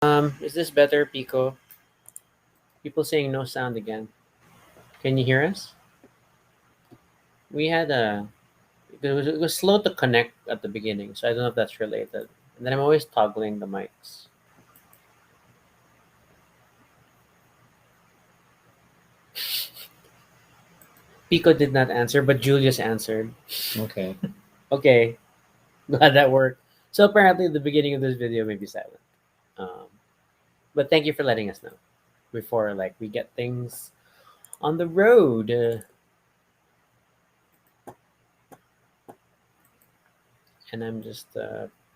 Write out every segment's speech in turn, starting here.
Is this better, Pico? People saying no sound again. Can you hear us? We had a it was slow to connect at the beginning, so I don't know if that's related. And then I'm always toggling the mics. Pico did not answer, but Julius answered. Okay. Okay, glad that worked. So apparently the beginning of this video may be silent. Um, but thank you for letting us know before we get things on the road. And I'm just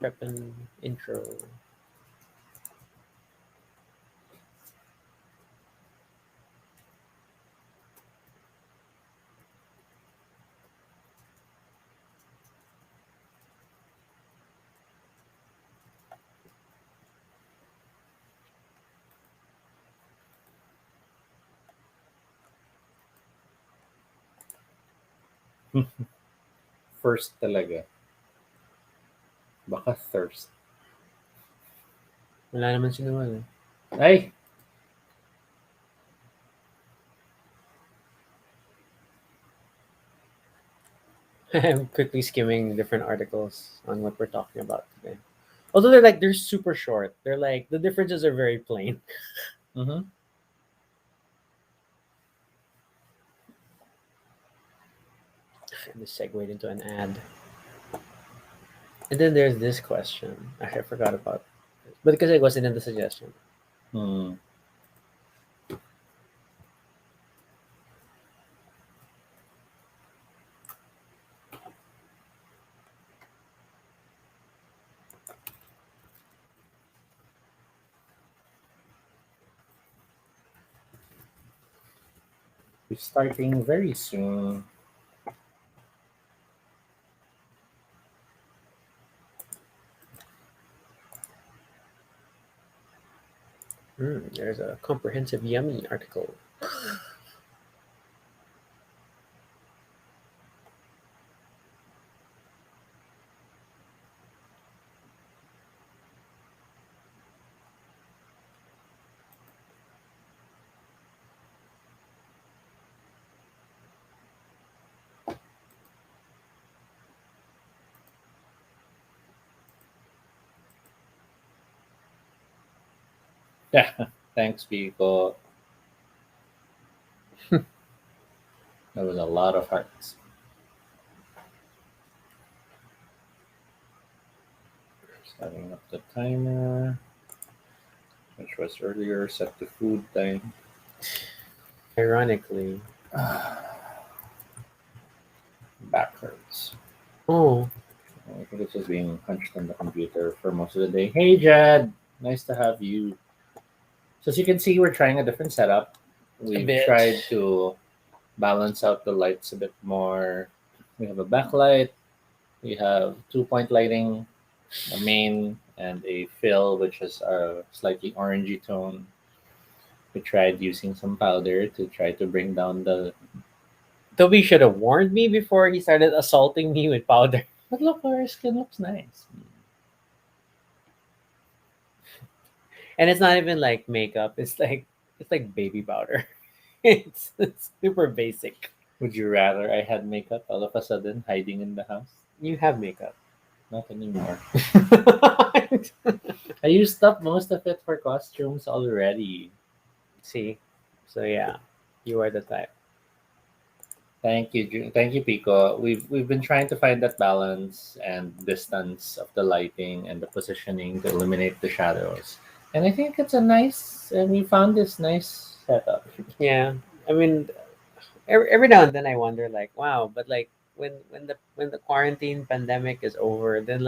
prepping intro. First talaga. Baka thirst. Wala naman sinuwal. Ay! I'm quickly skimming different articles on what we're talking about today. Although they're super short. They're like the differences are very plain. Mm-hmm. And this segued into an ad. And then there's this question. I forgot about it. But because it wasn't in the suggestion. Hmm. We're starting very soon. There's a comprehensive yummy article. Yeah. Thanks, people. There was a lot of hearts. Setting up the timer, which was earlier, set the food time. Ironically. Back hurts. Oh. I think it's just being hunched on the computer for most of the day. Hey, Jad. Nice to have you. So as you can see, we're trying a different setup. We've bit. tried to balance out the lights a bit more. We have a backlight. We have 2-point lighting, a main, and a fill, which is a slightly orangey tone. We tried using some powder to try to bring down the. Toby should have warned me before he started assaulting me with powder. But look, our skin looks nice. And it's not even like makeup. It's like baby powder. It's super basic. Would you rather I had makeup all of a sudden hiding in the house? You have makeup. Not anymore. I used up most of it for costumes already. See? So yeah, you are the type. Thank you, thank you, Pico. We've been trying to find that balance and distance of the lighting and the positioning to eliminate the shadows, and I think it's a nice. And we found this nice setup. Yeah. I mean, every now and then I wonder wow, but when the quarantine pandemic is over, then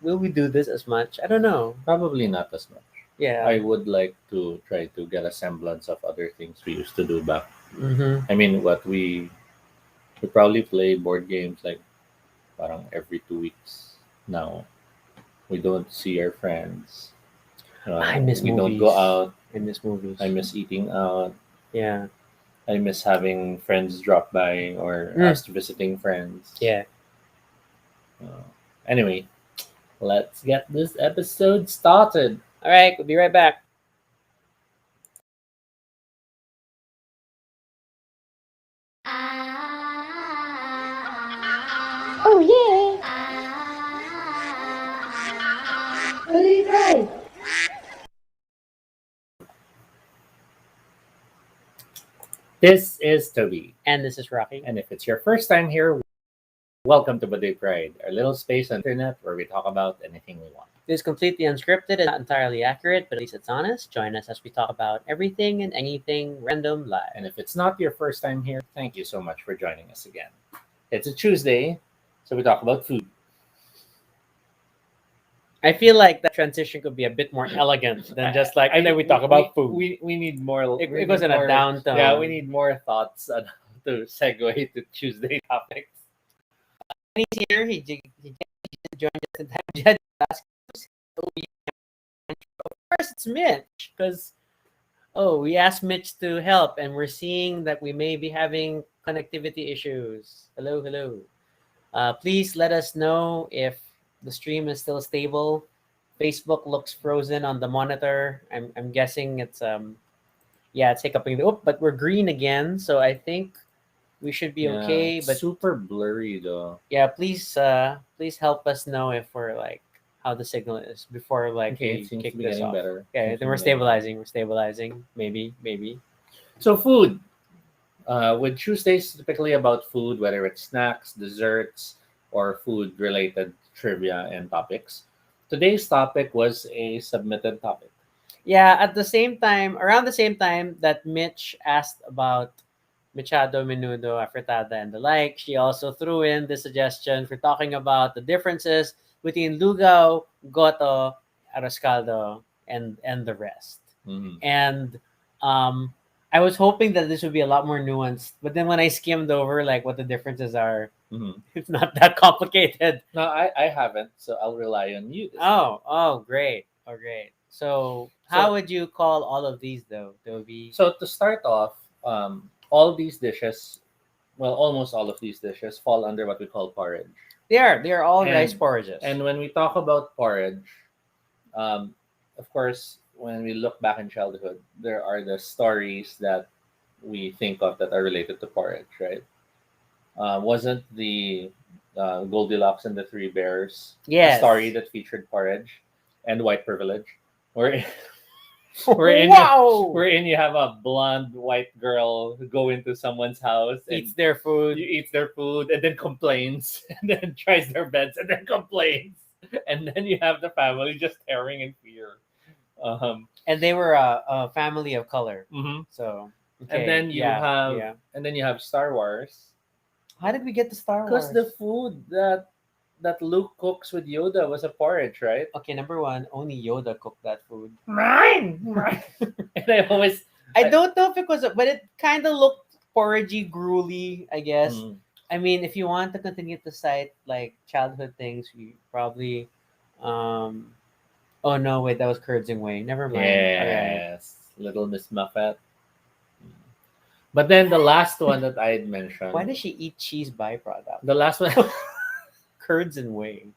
will we do this as much? I don't know. Probably not as much. Yeah. I would like to try to get a semblance of other things we used to do back. Mm-hmm. I mean, what we probably play board games like parang every 2 weeks now. We don't see our friends. I miss we movies. don't go out. I miss movies. I miss eating out. Yeah. I miss having friends drop by or us visiting friends. Yeah. Anyway, let's get this episode started. All right, we'll be right back. Oh yeah! Really right! This is Toby. And this is Rocky. And if it's your first time here, welcome to Baduy Pride, our little space on the internet where we talk about anything we want. This is completely unscripted and not entirely accurate, but at least it's honest. Join us as we talk about everything and anything random live. And if it's not your first time here, thank you so much for joining us again. It's a Tuesday, so we talk about food. I feel like that transition could be a bit more elegant than just like, and then we talk about food. We need more. It goes in a down tone. Yeah, we need more thoughts on how to segue to Tuesday topics. He's here. He joined us in time. Judge asked us, oh, yeah. Of course, it's Mitch because we asked Mitch to help, and we're seeing that we may be having connectivity issues. Hello, hello. Please let us know if the stream is still stable. Facebook looks frozen on the monitor. I'm guessing it's it's hiccuping. But we're green again, so I think we should be okay. But super blurry though. Yeah, please help us know if we're like how the signal is before like Okay, we it seems kick to be this getting off. better. Okay, then we're stabilizing. We're stabilizing. Maybe. So food. With Tuesdays typically about food, whether it's snacks, desserts, or food related trivia and topics. Today's topic was a submitted topic. Yeah, around the same time that Mitch asked about mechado, menudo, afritada, and the like, she also threw in the suggestion for talking about the differences between Lugaw, Goto, Arroz Caldo, and the rest. Mhm. And I was hoping that this would be a lot more nuanced, but then when I skimmed over like what the differences are, Mhm. it's not that complicated. No, I haven't, so I'll rely on you. Oh, great. Oh, great. So, how would you call all of these though? Toby? So to start off, all these dishes, well, almost all of these dishes fall under what we call porridge. They are all And- rice porridges. And when we talk about porridge, of course, when we look back in childhood, there are the stories that we think of that are related to porridge, right? Wasn't the Goldilocks and the Three Bears a Yes. story that featured porridge and white privilege? Where wherein, Wow! wherein you have a blonde white girl who go into someone's house and Eats their food. you eats their food and then complains and then tries their beds and then complains and then you have the family just staring in fear. And they were a family of color. Mhm. So, And okay, then you have yeah. and then you have Star Wars How did we get to Star Wars? because the food that Luke cooks with Yoda was a porridge, right? Okay, number one, only Yoda cooked that food. Mine. And I don't know if it was, but it kind of looked porridgey, gruely, I guess. Mhm. I mean, if you want to continue to cite like childhood things, you probably, oh no, wait, that was Curds and Whey. Never mind. All right. Yes, Little Miss Muffet. But then the last one that I had mentioned. Why does she eat cheese byproduct? The last one, Curds and Whey.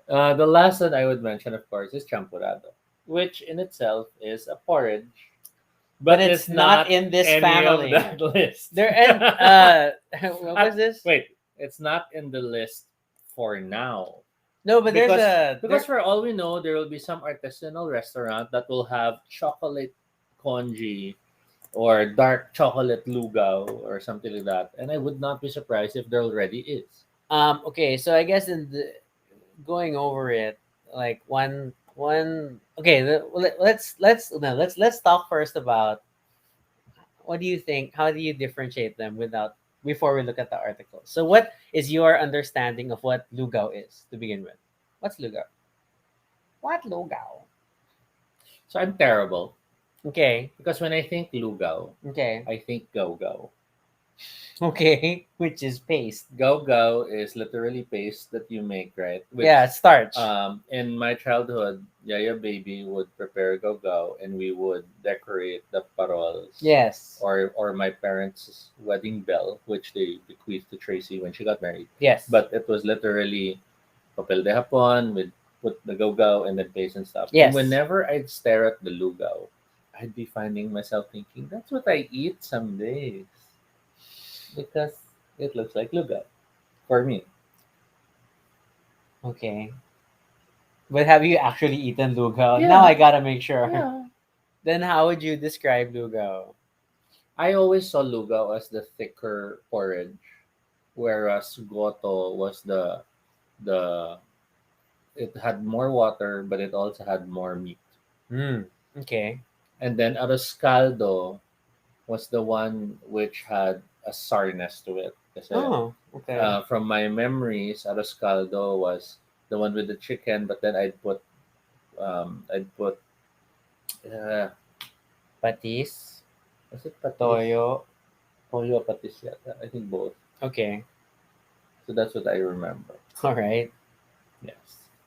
the last one I would mention, of course, is Champorado, which in itself is a porridge, But it's not in this any family. of that list. There and what was this? Wait, it's not in the list for now. No, but because, there's because for all we know, there will be some artisanal restaurant that will have chocolate congee or dark chocolate lugaw or something like that, and I would not be surprised if there already is. Okay, so I guess going over it, like one. Okay, let's talk first about what do you think? How do you differentiate them before we look at the article? So, what is your understanding of what lugaw is to begin with? What's lugaw? What lugaw? So I'm terrible Okay, because when I think lugaw, okay, I think go-go. okay, which is paste. Go-go is literally paste that you make, right? Which, Yeah, starch. In my childhood, Yaya Baby would prepare go-go and we would decorate the paroles. Yes. Or my parents' wedding bell, which they bequeathed to Tracy when she got married. Yes. But it was literally papel de hapon with put the Gogo and then paste and stuff. And Yes. whenever I'd stare at the Lugaw, I'd be finding myself thinking, that's what I eat some days. Because it looks like Lugaw for me. Okay. But have you actually eaten lugaw? Now Yeah. I gotta make sure. Yeah. Then how would you describe lugaw? I always saw Lugaw as the thicker porridge, whereas Goto was the it had more water, but it also had more meat. Hmm. Okay. And then Arroz Caldo was the one which had a sourness to it. Kasi, Oh, okay. from my memories, Arroz Caldo was the one with the chicken, but then I'd put uh, Patis, was it patis? toyo. Toyo patis yata. I think both. Okay. So that's what I remember. All right. Yes.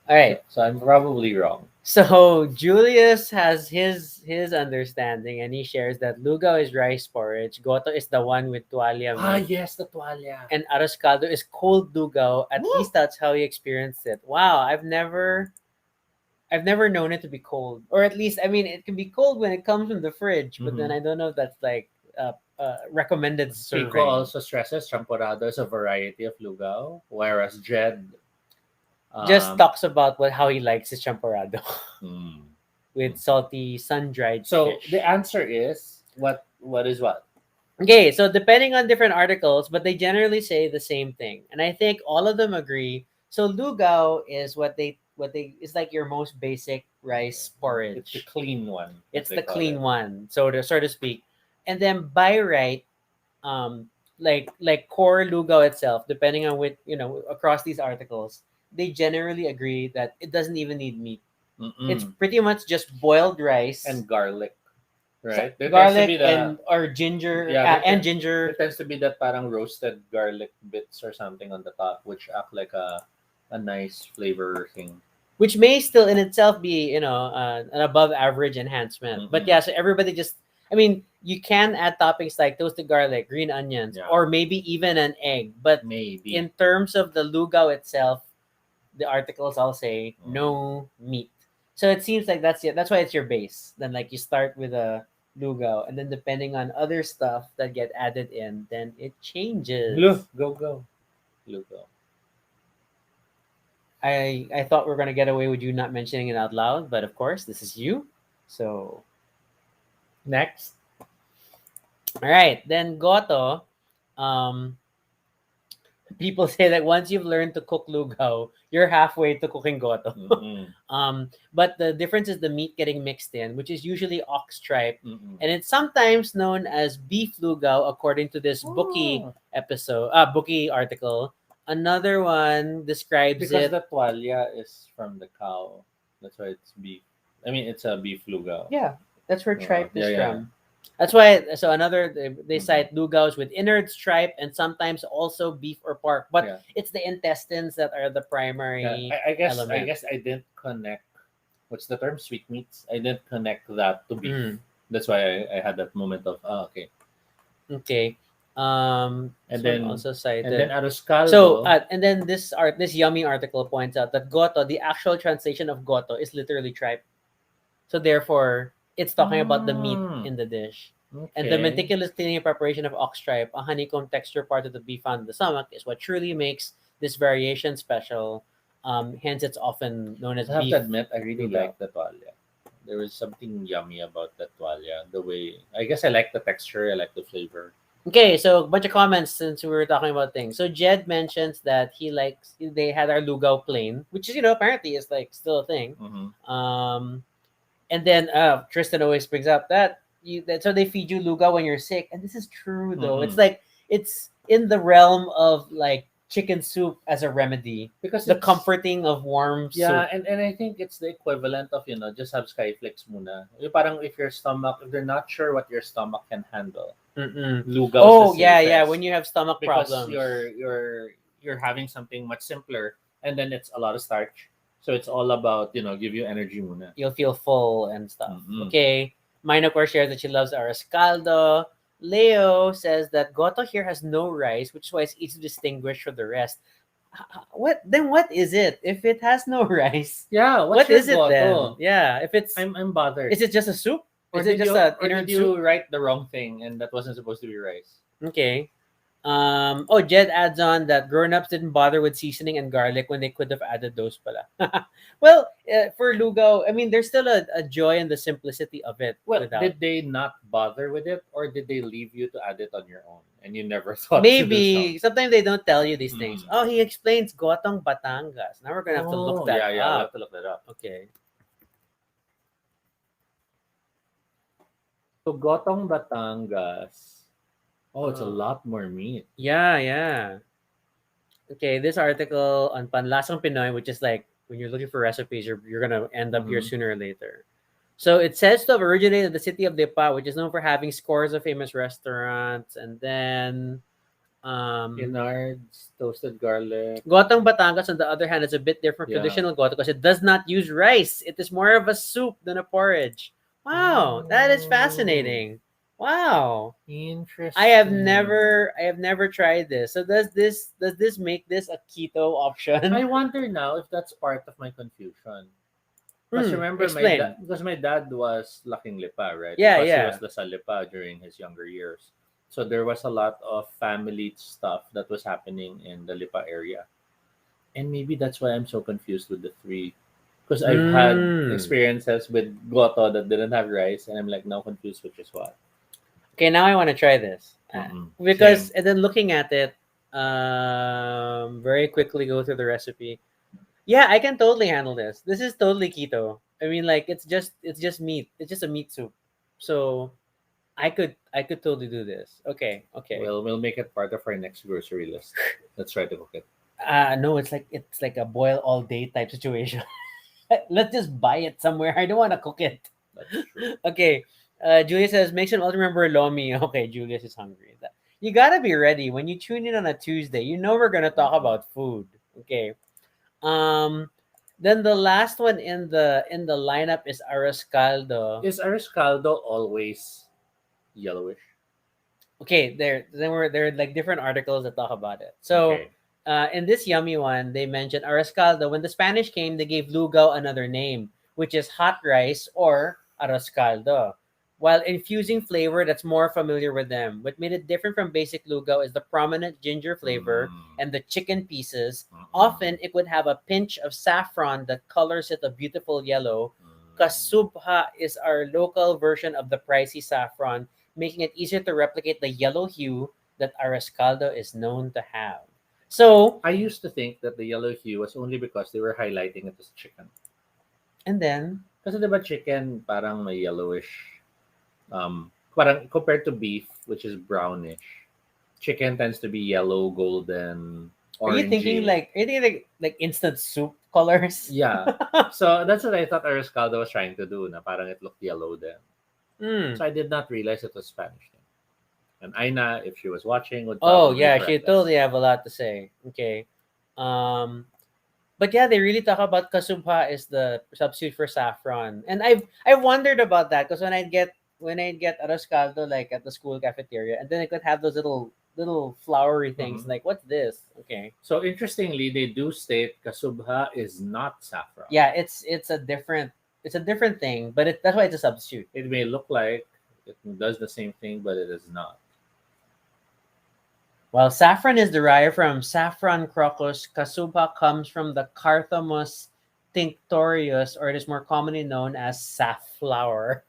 All right. So I'm probably wrong. So Julius has his understanding, and he shares that lugaw is rice porridge. Goto is the one with tualia Ah, meat. yes, the tualia. And Arroz Caldo is cold lugaw. At Woo! least that's how he experienced it. Wow, I've never known it to be cold, or at least I mean it can be cold when it comes from the fridge, but then Mhm. I don't know if that's like recommended Pico serving. also stresses Champorado is a variety of Lugaw, whereas Jed Just um, talks about how he likes his champorado mm. with salty sun dried So fish. the answer is what is what? Okay, so depending on different articles, but they generally say the same thing, and I think all of them agree. So lugaw is what they is like your most basic rice It's the porridge. clean one, as It's they the call clean it. one, so to speak. And then by right, like core lugaw itself, depending on which across these articles, they generally agree that it doesn't even need meat. It's Mm-mm. pretty much just boiled rice, And garlic, right? There tends to be garlic, the and or ginger, yeah and there ginger, tends to be that parang roasted garlic bits or something on the top, which act like a nice flavor thing. which may still in itself be an above average enhancement. But Mm-mm. yeah, so everybody just, I mean, you can add toppings like toasted garlic, green onions, Yeah, or maybe even an egg. But maybe. in terms of the lugaw itself, the articles all say Mhm. no meat. So it seems like that's it. That's why it's your base. Then like you start with a lugaw, and then depending on other stuff that get added in, then it changes. Go. Lugo. I thought we are gonna get away with you not mentioning it out loud, but of course this is you. So next, all right, then Goto. Um, People say that once you've learned to cook lugaw, you're halfway to cooking goto. Mm-mm. But the difference is the meat getting mixed in, which is usually ox tripe, Mm-mm. and it's sometimes known as beef lugaw, according to this bookie Oh, bookie article. Another one describes because it. the tualia is from the cow. That's why it's beef. I mean, it's a beef lugaw. Yeah, that's where tripe Yeah, is yeah. from. That's why. So another they Mhm. cite lugaws with innards, tripe, and sometimes also beef or pork. But Yeah. it's the intestines that are the Yeah, primary I element. guess I didn't connect. What's the term? Sweetmeats. I didn't connect that to beef. Mm, That's why I had that moment of okay. okay. And This one then also and then cited. Arroz So, Caldo. and then this yummy article points out that goto, the actual translation of goto, is literally tripe. So therefore, it's talking about the meat Mm, in the dish. And the okay. meticulous cleaning and preparation of ox tripe, a honeycomb texture part of the beef found in the stomach, is what truly makes this variation special. Hence, it's often known as I have to beef admit, I really lugaw. like the tualia. There was something yummy about the tualia. The way I guess I like the texture. I like the flavor. Okay, so a bunch of comments since we were talking about things. So Jed mentions that they had our lugaw plain, which is apparently is like still a thing. Mm-hmm. And then Tristan always brings up that so they feed you lugaw when you're sick, and this is true though. It's Mm-hmm. like it's in the realm of like chicken soup as a remedy, Because the it's comforting of warm yeah, soup. and I think it's the equivalent of just have skyflakes muna. Yung parang if they're not sure what your stomach can handle, Mm-mm. lugaw's the Oh yeah, when safest you have stomach because problems, you're having something much simpler, and then it's a lot of starch, so it's all about give you energy muna. you'll feel full and stuff. Mm-mm. Okay. Mine, of course, shares that she loves Arroz Caldo. Leo says that Goto here has no rice, which is why it's easy to distinguish from the rest. What then? What is it? If it has no rice, Yeah, what's what your is it then? goto? Yeah, if it's I'm bothered. is it just a soup? Or Is it did just you an or inner did soup? you write the wrong thing and that wasn't supposed to be rice? Okay. Oh, Jed adds on that grown-ups didn't bother with seasoning and garlic when they could have added those pala. Well, for Lugo, I mean, there's still a joy in the simplicity of it Well, without. did they not bother with it, or did they leave you to add it on your own and you never thought to do so? Maybe sometimes they don't tell you these things. Mm. Oh, he explains Gotong Batangas. Now we're gonna have to look Oh, that yeah, yeah. We'll have up. to look that up. Okay. So, Gotong Batangas. Oh, it's a Oh. lot more meat. Yeah, yeah. Okay, this article on Panlasang Pinoy, which is like when you're looking for recipes, you're gonna end up here Mm-hmm. sooner or later. So it says to have originated in the city of Lipa, which is known for having scores of famous restaurants, and then Innards, toasted garlic. Gotong Batangas, on the other hand, is a bit different from Yeah. traditional goto because it does not use rice. It is more of a soup than a porridge. Wow, that is Oh, fascinating. Wow. interesting. I have never tried this. So does this make this a keto I option? wonder now if that's part of my confusion. Because remember, Explain. my dad was laking lipa, right? Yeah, Because he was yeah. the salipa during his younger years. So there was a lot of family stuff that was happening in the lipa area. And maybe that's why I'm so confused with the three. Because I've had Mm. experiences with goto that didn't have rice, and I'm like now confused which is what. Okay, now I want to try this. Because Same. and then looking at it, very quickly go through the recipe. Yeah, I can totally handle this. This is totally keto. I mean, like it's just meat. It's just a meat soup. So I could totally do this. Okay, okay. We'll make it part of our next grocery list. Let's try to cook it. No, it's like a boil all day type situation. Let's just buy it somewhere. I don't want to cook it. That's true. Okay. Julia says, make sure to remember Lomi. Okay, Julius is hungry. You gotta be ready when you tune in on a Tuesday. You know we're gonna talk about food. Okay. Um. Then the last one in the lineup is Arroz Caldo. Is Arroz Caldo always yellowish? Okay, there are like different articles that talk about it. So, Okay. in this yummy one, they mentioned Arroz Caldo. When the Spanish came, they gave Lugaw another name, which is hot rice or Arroz Caldo, while infusing flavor that's more familiar with them. What made it different from basic Lugaw is the prominent ginger flavor Mm, and the chicken pieces. mm-mm, Often, it would have a pinch of saffron that colors it a beautiful yellow. mm. Kasubha is our local version of the pricey saffron, making it easier to replicate the yellow hue that Arroz Caldo is known to have. So, I used to think that the yellow hue was only because they were highlighting it as chicken. and then, Kasi diba chicken parang may yellowish, parang compared to beef, which is brownish. Chicken tends to be yellow, golden, orangey. are you thinking like instant soup colors? Yeah. So that's what I thought Arroz Caldo was trying to do, na parang it looked yellow then. Mm. So I did not realize it was Spanish. And Aina, if she was watching, would Oh probably yeah, she correct us. totally have a lot to say. Okay. Um but yeah, they really talk about kasubha is the substitute for saffron. And I've wondered about that because when I get arroz caldo like at the school cafeteria and then I could have those little flowery things Mhm. like what's this? Okay. So interestingly, they do state kasubha is not saffron. Yeah, it's a different thing, but that's why it's a substitute. It may look like it does the same thing, but it is not. While saffron is derived from saffron crocus, kasubha comes from the Carthamus tinctorius, or it is more commonly known as safflower,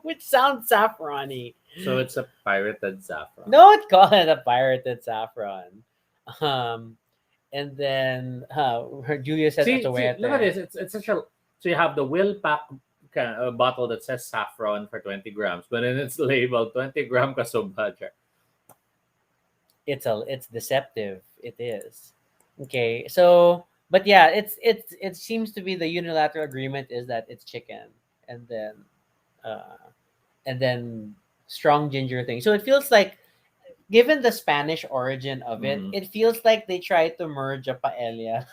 which sounds saffrony. So it's a pirated saffron. Don't call it a pirated saffron. Um, and then Julia says See, look at atoete. this. It's such a so you have the will pack bottle that says saffron for 20 grams, but then it's labeled 20 gram kasubha. It's deceptive. It is. Okay, so but yeah, it seems to be the unilateral agreement is that it's chicken, and then uh and then strong ginger thing. So it feels like, given the Spanish origin of it, Mm. it feels like they tried to merge a paella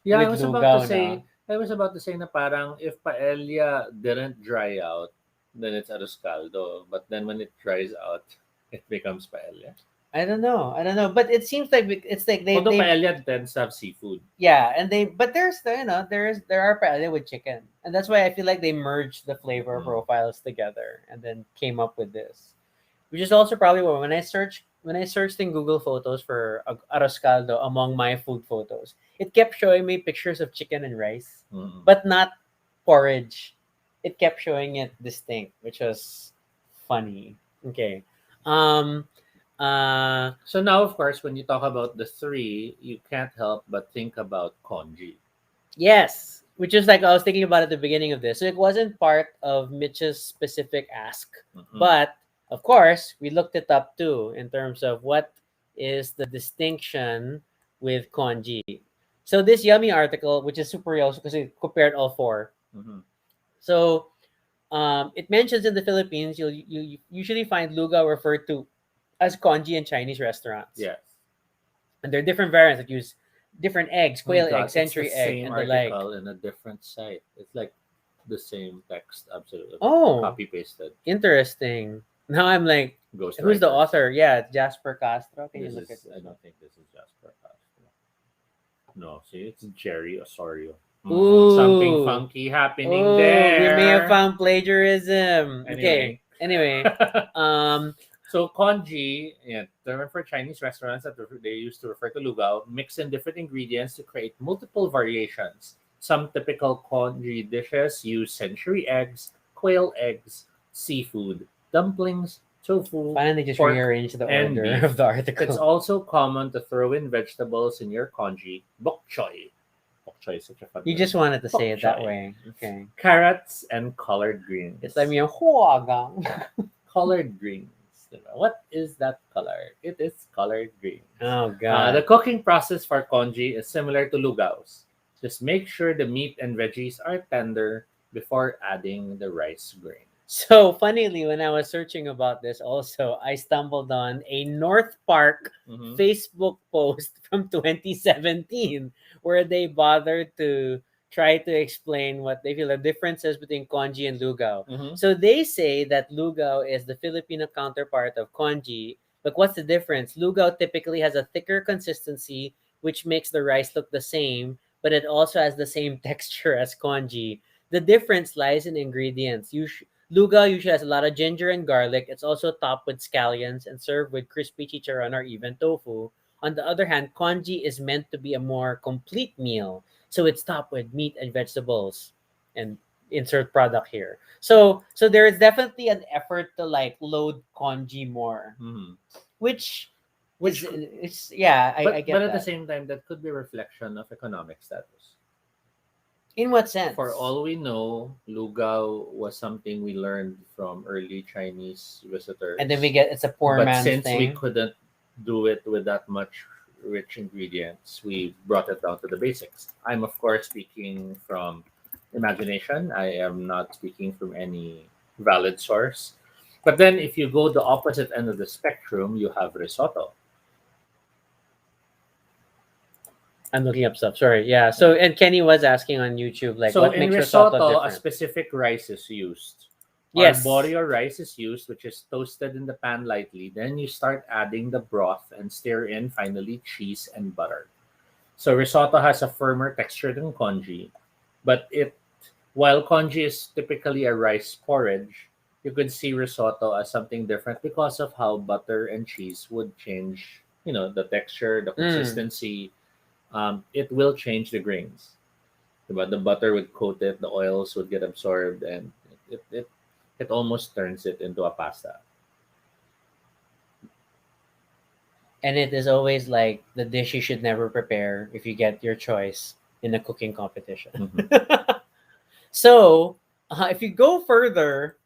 Yeah, with lugaw na. I was about to say na parang if paella didn't dry out, then it's arroz caldo. But then when it dries out, it becomes paella. I don't know. I don't know. But it seems like it's like Although they paella tends to have seafood. yeah, and they but there's there are paella with chicken, and that's why I feel like they merged the flavor Mm. profiles together and then came up with this, which is also probably why when I searched in Google Photos for Arroz Caldo among my food photos, it kept showing me pictures of chicken and rice, Mm. but not porridge. It kept showing it distinct, which was funny. Okay. Um. So now, of course, when you talk about the three, you can't help but think about congee. Yes, which is like I was thinking about at the beginning of this. So it wasn't part of Mitch's specific ask, Mm-mm. but of course we looked it up too in terms of what is the distinction with Konji. So this yummy article, which is super real because it compared all four. Mm-hmm. So it mentions in the Philippines you usually find lugaw referred to as Konji in Chinese restaurants, Yes. and there are different variants that use different eggs, Oh my quail egg, God, it's the century egg, same and the like. article in a different site. It's like the same text, absolutely. Oh, Copy pasted. interesting. Now I'm like, who's the Ghostwriters. author? Yeah, it's Jasper Castro. Can you This look at is, this I one? don't think this is Jasper Castro. No, see, it's Jerry Osorio. Something Ooh, funky happening oh, we may have there. found plagiarism. Okay. Anyway. Anyway, um, So congee, yeah, term for Chinese restaurants that they used to refer to lugaw, mix in different ingredients to create multiple variations. Some typical congee dishes use century eggs, quail eggs, seafood, dumplings, tofu, finally just pork, rearrange the and order of beef. the It's article. also common to throw in vegetables in your congee. Bok choy. Bok choy is such a fun You word. just wanted to say Bok it that choy. way. Okay. Carrots and collard It's like greens. me huagang. Colored greens. Diba? What is that color? It is colored greens. Oh The god. cooking process for congee is similar to lugaws. Just make sure the meat and veggies are tender before adding the rice grain. So funnily, when I was searching about this, also I stumbled on a North Park Mm-hmm. Facebook post from 2017 where they bothered to try to explain what they feel the differences between congee and lugaw. Mm-hmm. So they say that lugaw is the Filipino counterpart of congee. But what's the difference? Lugaw typically has a thicker consistency, which makes the rice look the same, but it also has the same texture as congee. The difference lies in ingredients. Lugaw usually has a lot of ginger and garlic. It's also topped with scallions and served with crispy chicharron or even tofu. On the other hand, congee is meant to be a more complete meal, so it's topped with meat and vegetables. And insert product here. So there is definitely an effort to like load congee more, Mm-hmm. which is Which, it's yeah, I but get at the that. same time, that could be a reflection of economic status. In what For sense? all we know, lugaw was something we learned from early Chinese And then we visitors. get it's a poor But man's since we thing. couldn't do it with that much rich ingredients, we brought it down to the basics. I'm, of course, speaking from imagination. I am not speaking from any valid source. But then, if you go the opposite end of the spectrum, you have risotto. I'm looking up stuff. Sorry. Yeah. So and Kenny was asking on YouTube like So what in makes risotto risotto, a different. specific rice is used. Yes. Arborio rice is used, which is toasted in the pan lightly. Then you start adding the broth and stir in finally cheese and butter. So risotto has a firmer texture than congee, but it while congee is typically a rice porridge, you could see risotto as something different because of how butter and cheese would change, the texture, the Mm. consistency. It will change the grains. But the butter would coat it, the oils would get absorbed, and it almost turns it into a pasta. And it is always like the dish you should never prepare if you get your choice in a cooking competition. Hmm. So if you go further,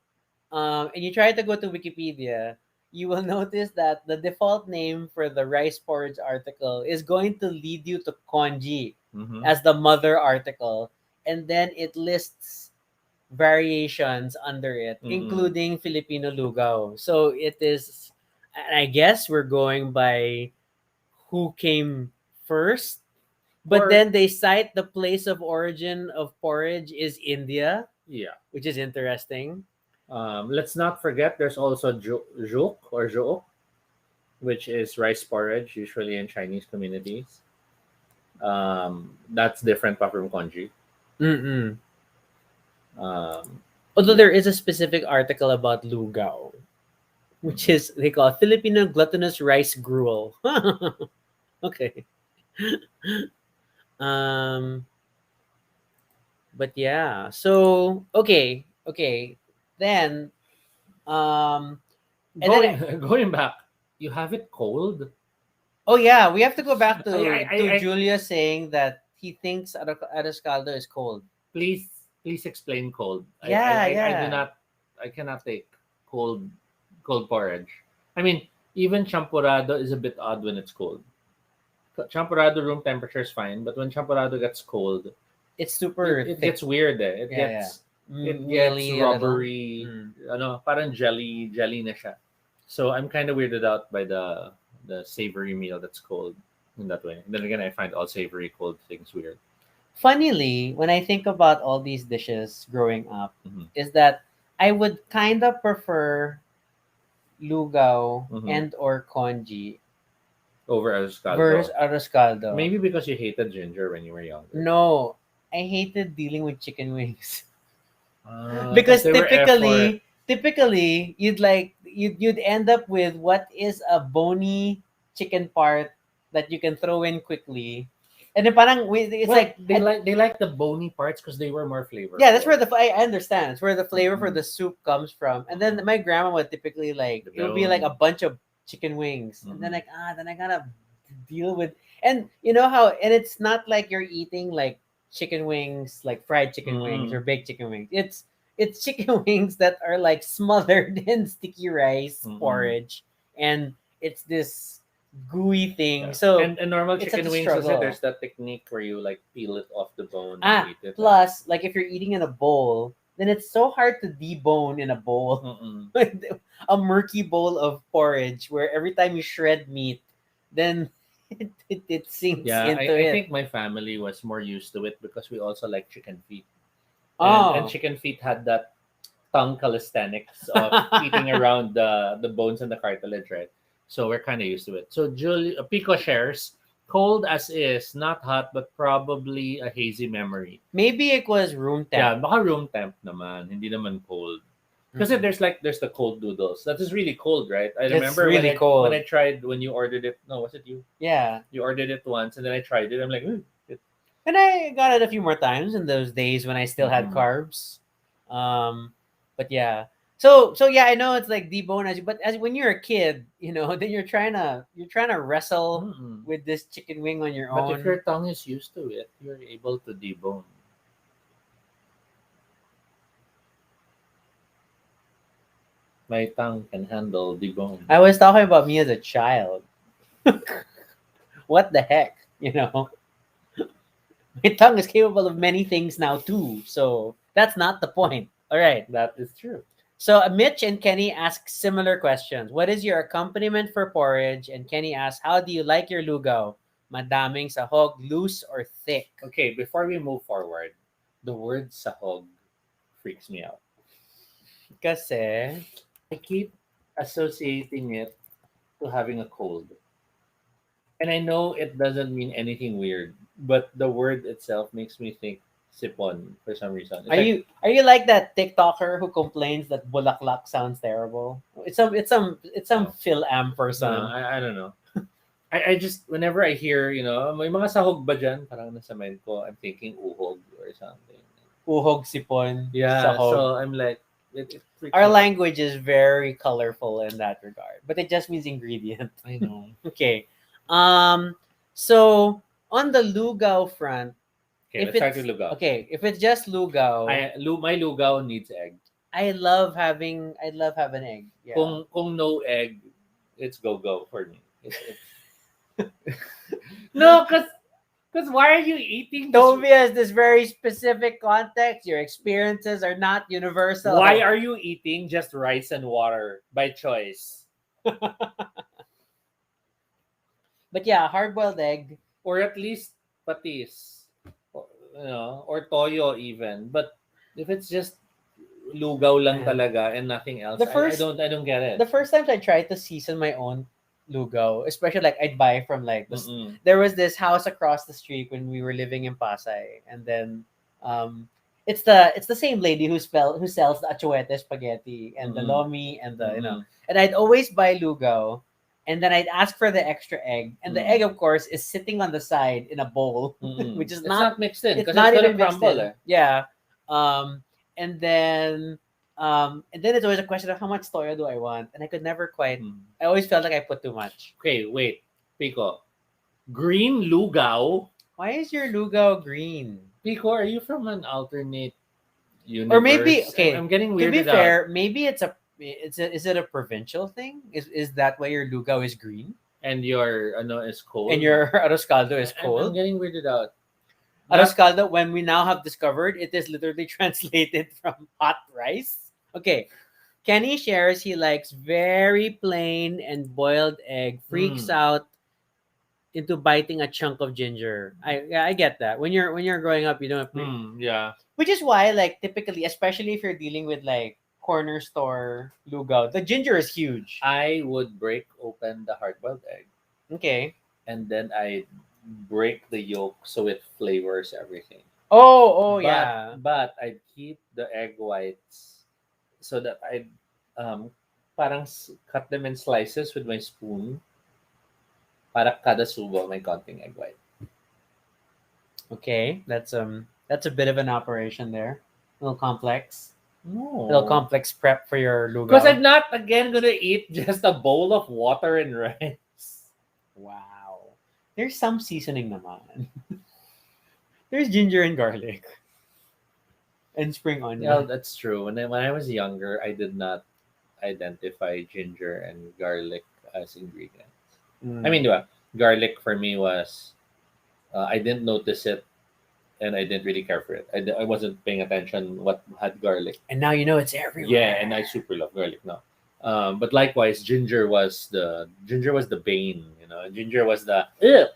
and you try to go to Wikipedia, you will notice that the default name for the rice porridge article is going to lead you to congee Hmm. as the mother article, and then it lists variations under it, Mm-mm. including Filipino lugaw. So it is, and I guess we're going by who came first, but Or then they cite the place of origin of porridge is India, yeah, which is interesting. let's not forget there's also juk or jook. which is rice porridge, usually in Chinese communities. That's different pa from congee. Mm-mm. Um, Although yeah. there is a specific article about Lugaw, which is they call Filipino gluttonous rice gruel. Okay. Um, but yeah. So okay. Then um, and then Going going back, you have it cold. oh yeah, we have to go back to I Julia saying that he thinks Arroz Caldo is cold. please please explain cold. Yeah, I do yeah. not, I cannot take cold cold porridge. I mean, even champorado is a bit odd when it's cold. Champorado room temperature is fine, but when champorado gets cold, It's super it thick. gets weird. Eh. Yeah, yeah. It gets Mealy a little. rubbery. Mm. Ano, parang jelly na siya. So I'm kind of weirded out by the savory meal that's cold in that way. Then again, I find all savory cold things weird. Funnily, when I think about all these dishes growing up, Hmm. is that I would kind of prefer lugaw Hmm. and or congee Over Arroz versus Caldo. arroz caldo. Maybe because you hated ginger when you were younger. No, I hated dealing with chicken wings Because because they were effort. typically you'd end up with what is a bony chicken part that you can throw in quickly, and then it's Well, like they like the bony parts because they were more yeah, that's flavorful. where I understand. It's where the flavor for Mm-mm. the soup comes from. And then Mm-mm. my grandma would typically like The it would be like a bone. bunch of chicken wings, and then Mm-mm. like then I gotta deal with and you know how and it's not like you're eating like chicken wings, like fried chicken wings or Mm-mm. baked chicken wings. It's chicken wings that are like smothered in sticky rice Mm-mm. porridge, and it's this gooey thing. Yeah. So And normal it's such chicken a wings, also, struggle. there's that technique where you like peel it off the bone and eat it. Plus, like if you're eating in a bowl, then it's so hard to debone in a bowl. Mm-mm. A murky bowl of porridge where every time you shred meat, then it sinks Yeah, into I it. think my family was more used to it because we also like chicken feet. And Oh. chicken feet had that tongue calisthenics of eating around the bones and the cartilage, right? So we're kind of used to it. So Pico shares, cold as is, not hot, but probably a hazy memory. Maybe it was room Yeah, temp. baka room temp naman, hindi naman cold. Because Mm. there's the cold noodles. That is really cold, right? I It's remember really when cold. I tried when you ordered it. No, was it you? Yeah. You ordered it once, and then I tried it. I'm like, And I got it a few more times in those days when I still had mm-mm, carbs. But yeah. So yeah, I know it's like debone but as when you're a kid, then you're trying to wrestle mm-mm. with this chicken wing on your But if own. your tongue is used to it, you're able to debone. My tongue can handle debone. I was talking about me as a child. What the heck, My tongue is capable of many things now too. So that's not the point. All right. That is true. So Mitch and Kenny ask similar questions. What is your accompaniment for porridge? And Kenny asks, how do you like your lugaw? Madaming sahog, loose or thick? Okay, before we move forward, the word sahog freaks me out. Kasi, I keep associating it to having a cold. And I know it doesn't mean anything weird, but the word itself makes me think sipon for some reason. It's are like, you like that TikToker who complains that bulaklak sounds terrible? It's some no, Phil Am no, person. I don't know. I just, whenever I hear, may mga sahog ba dyan? Parang nasa mind ko, I'm thinking uhog or something. Uhog sipon, Yeah, sahog. so I'm like, it freaks Our me out. language is very colorful in that regard, but it just means ingredient. I know. Okay. So on the lugaw front, Okay, let's start with lugaw. if it's just lugaw, My lugaw needs egg. I love having egg. Yeah. Kung no egg, it's go for me. No, cause why are you eating this? Toby has this very specific context. Your experiences are not universal. Why are you eating just rice and water by choice? But yeah, hard boiled egg. Or at least patis, or, or toyo even. But if it's just lugaw lang Man. talaga and nothing else, The first I don't get it. the first times I tried to season my own Lugo, especially like I'd buy from like this. Mm-mm. There was this house across the street when we were living in Pasay, and then it's the same lady who sells the achuete spaghetti and the Mm-mm. lomi and the Mm-mm. and I'd always buy Lugo, and then I'd ask for the extra egg, and the Mm. egg of course is sitting on the side in a bowl, Mm-mm. which is It's not not mixed in it's because it's not gonna even mixed crumble. in. Eh. Yeah. Um, and then it's always a question of how much toyo do I want, and I could never quite. Mm. I always felt like I put too much. Okay, wait, Pico. Green Lugaw. Why is your lugaw green? Pico, are you from an alternate Or maybe universe? I'm okay. getting To be weirded out. fair, maybe is it a provincial thing? Is that why your lugaw is green And your ano is and cold. your arroz caldo is I'm cold? getting weirded out. Arroz Not caldo, when we now have discovered, it is literally translated from hot rice. Okay, Kenny shares he likes very plain and boiled egg. Freaks mm, out into biting a chunk of ginger. I get that. When you're growing up, you don't. yeah. Which is why, like, typically, especially if you're dealing with like corner store lugaw, the ginger is huge. I would break open the hard boiled egg Okay. and then I break the yolk so it flavors everything. Oh But yeah. but I'd keep the egg whites so that I parang cut them in slices with my spoon para kada subo may konting egg white. Okay. That's a bit of an operation there. A little complex. A little No. complex prep for your Because I'm lugaw. not again gonna eat just a bowl of water and rice. Wow. There's some seasoning naman. There's ginger and garlic and spring Yeah, onion. that's true. When I was younger, I did not identify ginger and garlic as ingredients. I Mm. mean, diba, garlic for me was I didn't notice it and I didn't really care for it. I wasn't paying attention what had garlic. And now you know it's everywhere. Yeah, and I super love garlic now. But likewise, ginger was the bane. Ginger was the "Ugh."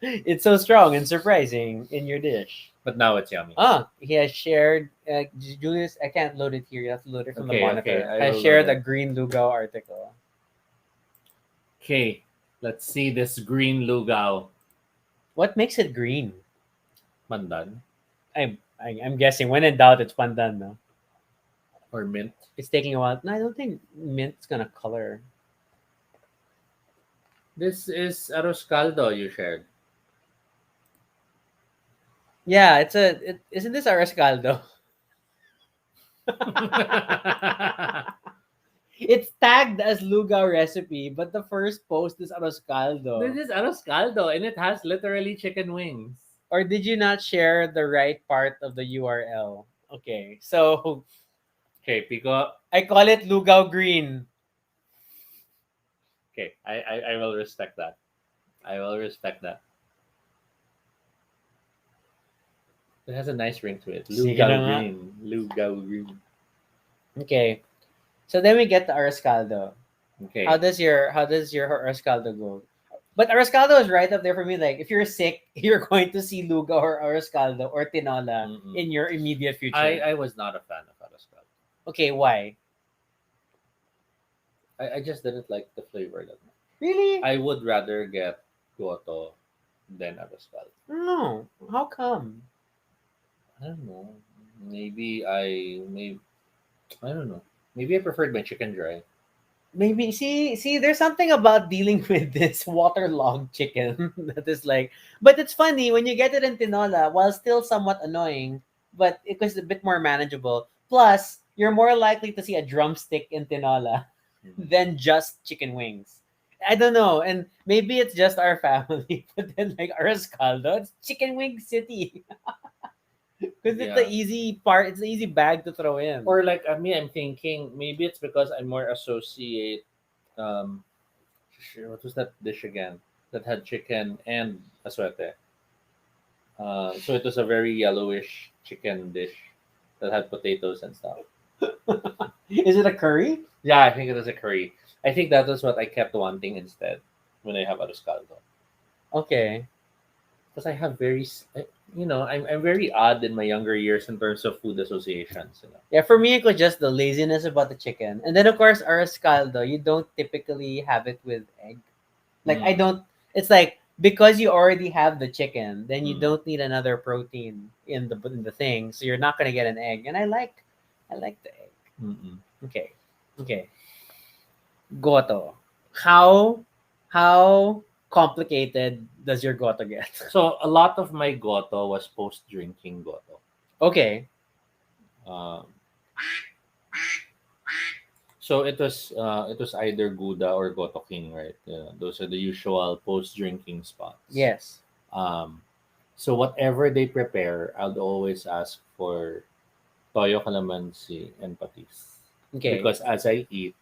It's so strong and surprising in your dish. But now it's yummy. He has shared. Julius, I can't load it here. You have to load it from the Okay, okay, monitor. I Has will shared load a it. green Lugo article. Okay, let's see this green lugaw. What makes it green? Mandan I'm guessing. When in doubt, it's pandan. No, or mint. it's taking a while. No, I don't think mint's gonna color. This is Arroz Caldo you shared. Yeah, isn't this Arroz Caldo? It's tagged as Lugaw recipe, but the first post is Arroz Caldo. This is Arroz Caldo and it has literally chicken wings. Or did you not share the right part of the URL? Okay, so Okay, Pico. I call it Lugaw Green. Okay, I will respect that. I will respect that. It has a nice ring to it. Sige na Lugaw nga. green. Lugaw green. Okay, so then we get the Arroz Caldo. Okay. How does your Arroz Caldo go? But Arroz Caldo is right up there for me. Like if you're sick, you're going to see Lugaw or Arroz Caldo or Tinola Mm-mm. in your immediate future. I was not a fan of Arroz Caldo. Okay, why? I just didn't like the flavor that much. Really? I would rather get Goto than Arroz Caldo. No. How come? I don't know. I don't know. Maybe I preferred my chicken dry. Maybe see there's something about dealing with this waterlogged chicken that is like, but it's funny when you get it in tinola, while still somewhat annoying, but it was a bit more manageable. Plus you're more likely to see a drumstick in tinola Mm. than just chicken wings. I don't know, and maybe it's just our family, but then like Arroz Caldo, it's chicken wing city because it's the Yeah. easy part, it's the easy bag to throw in. Or like I'm thinking maybe it's because I more associate um what was that dish again that had chicken and aswete. So it was a very yellowish chicken dish that had potatoes and stuff. Is it a curry? Yeah, I think it was a curry. I think that was what I kept wanting instead when I have arroz caldo. Okay. because I have I'm very odd in my younger years in terms of food associations. Yeah, for me it was just the laziness about the chicken, and then of course Arroz Caldo. You don't typically have it with egg. Like I Mm, don't. It's like because you already have the chicken, then you mm, don't need another protein in the thing, so you're not gonna get an egg. And I like the egg. mm. Okay, okay. Goto. How how complicated does your goto get? So a lot of my goto was post drinking goto. Okay. Um, so it was either Gouda or Goto King, right? Those are the usual post drinking spots. Yes. Um, so whatever they prepare, I'll always ask for toyo calamansi and patis, Okay. because as I eat,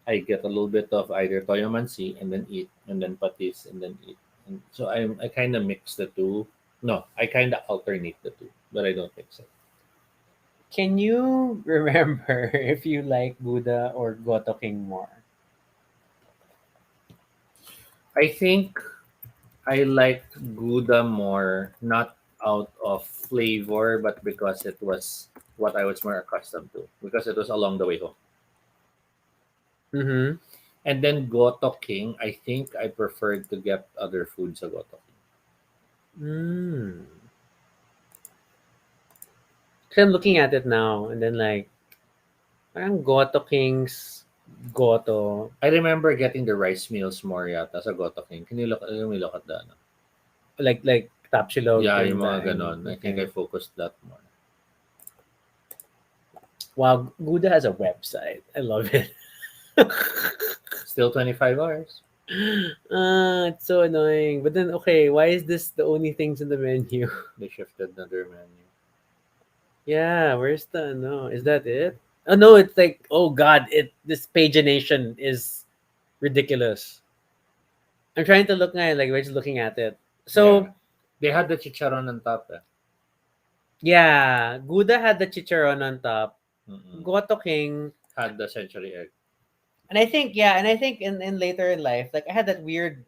I get a little bit of either toyo mansi and then eat, and then patis and then eat. And so I kind of mix the two. No, I kind of alternate the two, but I don't mix it. Can you remember if you like Buddha or Goto King more? I think I like Gouda more, not out of flavor, but because it was what I was more accustomed to, because it was along the way home. Mm-hmm. And then Goto King, I think I preferred to get other foods sa Goto King. Mm. Cause I'm looking at it now, and then like, parang Goto King's Goto, I remember getting the rice meals more yata sa Goto King. Can you look at the ano? like Tapsilog Yeah, and yung mga ganon. I think I okay. focused that more. Wow, Gouda has a website. I love it. Still 25 hours. It's so annoying. But then, okay, why is this the only things in the menu? They shifted another menu. Yeah, where's the no? Is that it? Oh no, it's like oh god, this pagination is ridiculous. I'm trying to look at like we're just looking at it. Yeah. So They had the chicharon on top. yeah, Gouda had the chicharron on top. Mm-mm. Goto King, Had the century egg. and I think yeah, and I think in later in life, like I had that weird,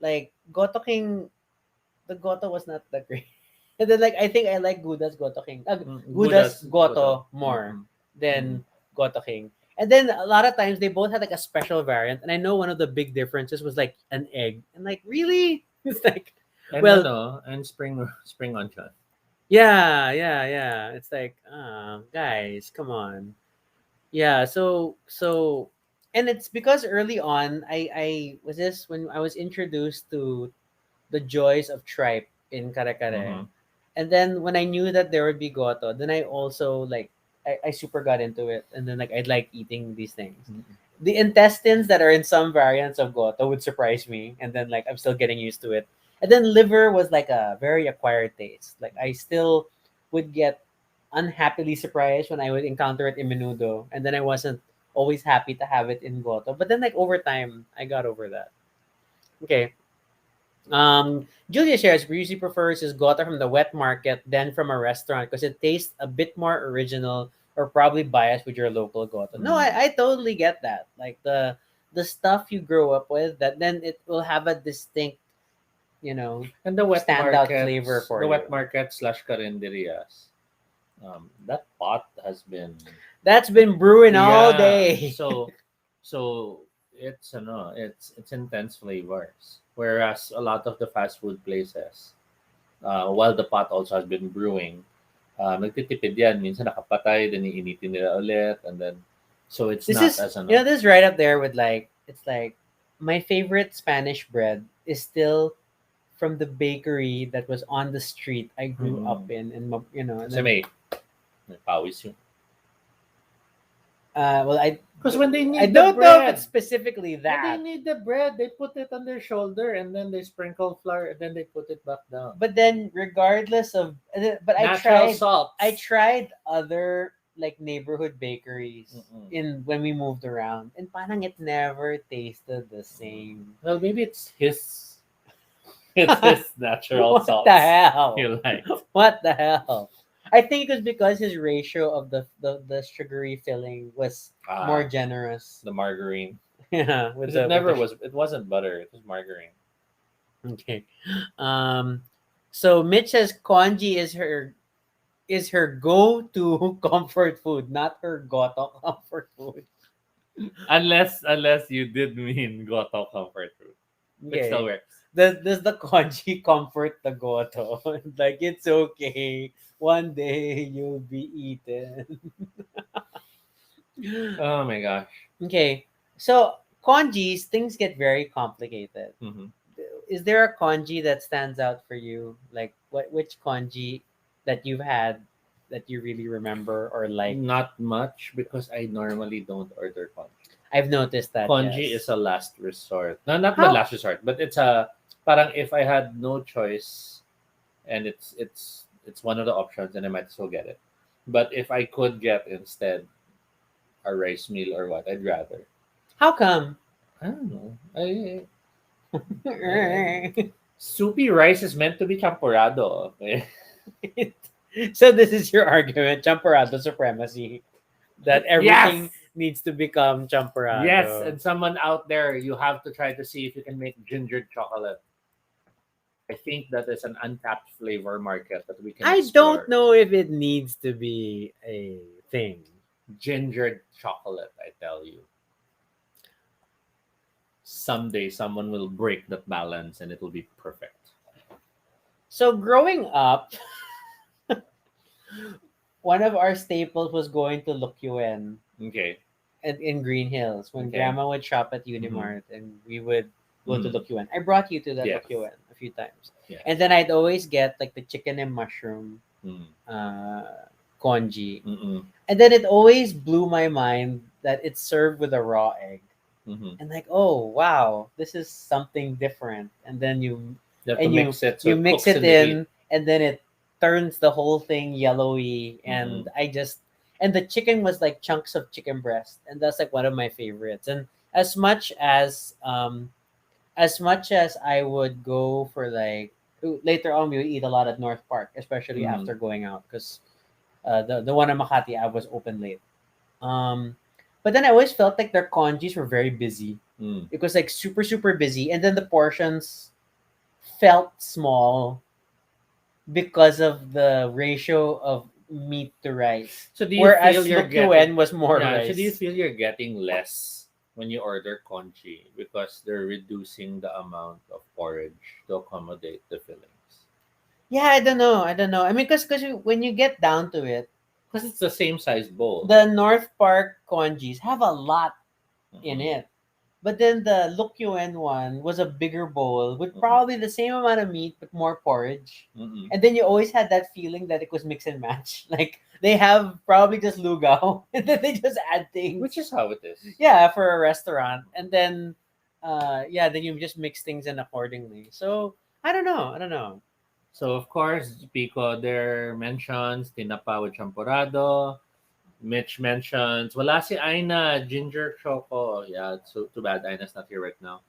like Goto King, the Goto was not that great. And then like I think I like Gouda's Goto King, Gouda's Gouda's Goto. Goto more Mm-mm. Mm-mm. than Goto King. And then a lot of times they both had like a special variant, and I know one of the big differences was like an egg, and like really, it's like, And well, and spring onion. yeah. It's like, guys, come on. Yeah, and it's because early on I was this when I was introduced to the joys of tripe in Kare Kare. Mm-hmm. And then when I knew that there would be goto, then I also like I super got into it, and then like I'd like eating these things. The intestines that are in some variants of goto would surprise me, and then like I'm still getting used to it. And then liver was like a very acquired taste. Like I still would get unhappily surprised when I would encounter it in menudo, and then I wasn't always happy to have it in goto. But then like over time, I got over that. Okay. Julia shares usually prefers his goto from the wet market than from a restaurant because it tastes a bit more original or probably biased with your local goto. No, Mm. I totally get that. Like the stuff you grow up with, that then it will have a distinct, you know, And the wet standout flavor markets, for the wet you. market slash carinderias, that pot has been, That's been brewing all yeah. day. So it's intense flavors. Whereas a lot of the fast food places, while the pot also has been brewing, nagtitipid yan. Minsan nakapatay, then iinitin nila ulit, and then so it's This not is, as this is right up there with like, it's like my favorite Spanish bread is still from the bakery that was on the street I grew up Mm-mm. in, and and Kasi then may pawis yun. well, Because when they I need the don't know if it's bread, specifically when they that, need the bread, they put it on their shoulder and then they sprinkle flour and then they put it back down. but then regardless of, but Natural I salts. tried other like neighborhood bakeries Mm-mm. in when we moved around, and parang it never tasted the same. Well, maybe it's his natural What the salts hell? you like. What the hell? I think it was because his ratio of the sugary filling was more Ah, generous. the margarine. Yeah, Because it never was. It wasn't butter. It was margarine. okay. Um So Mitch says congee is her go-to comfort food, not her goto comfort food. Unless you did mean Goto comfort food, which still Okay. works. Does the congee comfort the goto? Like it's okay. One day you'll be eaten. Oh my gosh. Okay. So congees, things get very complicated. Hmm. Is there a congee that stands out for you? Like which congee that you've had that you really remember or like? Not much because I normally don't order congee. I've noticed that, Congee is yes. a last resort. No, not the How last resort, but it's a parang if I had no choice and it's one of the options, then I might as well get it. But if I could get instead a rice meal or what, I'd rather. how come? I don't know. I soupy rice is meant to be champorado. Okay? So this is your argument, champorado supremacy, that everything Yes. needs to become Yes, champorado. and someone out there, you have to try to see if you can make gingered chocolate. I think that is an untapped flavor market that we can I don't explore. know if it needs to be a thing. Gingered chocolate, I tell you. Someday someone will break that balance and it will be perfect. So growing up, one of our staples was going to Lukyuen Okay. in Green Hills when Okay. Grandma would shop at Mm-hmm. Unimart and we would go to Mm-hmm. Lukyuen. I brought you to that Yes. Lukyuen a few times, Yes. and then I'd always get like the chicken and mushroom Mm. congee. Mm-mm. And then it always blew my mind that it's served with a raw egg. Mm-hmm. And like, oh wow, this is something different. And then you You have to and you mix it so you it mix cooks it in the heat. in and then it turns the whole thing yellowy. Mm-hmm. And the chicken was like chunks of chicken breast. And that's like one of my favorites. And as much as I would go for like later on we would eat a lot at North Park, especially Mm-hmm. after going out because the one in Makati I was open late. Um, but then I always felt like their congees were very busy. Mm. It was like super super busy, and then the portions felt small because of the ratio of meat to rice. So do you feel Whereas you're getting Lukyuen was more yeah, so do you rice. feel you're getting less when you order congee because they're reducing the amount of porridge to accommodate the fillings? Yeah, I don't know. I don't know. I mean, because when you get down to it, Because it's the same size bowl. the North Park congees have a lot in Mm-hmm. it. But then the Lukyuen one was a bigger bowl with Mm-hmm. probably the same amount of meat but more porridge. Mm-hmm. And then you always had that feeling that it was mix and match. Like they have probably just Lugaw and then they just add things. Which is how it is. Yeah, for a restaurant. And then yeah, then you just mix things in accordingly. So I don't know. I don't know. So of course, Pico there mentions tinapa with champorado. Mitch mentions wala si Aina ginger choco. Yeah, so too bad Aina's not here right now.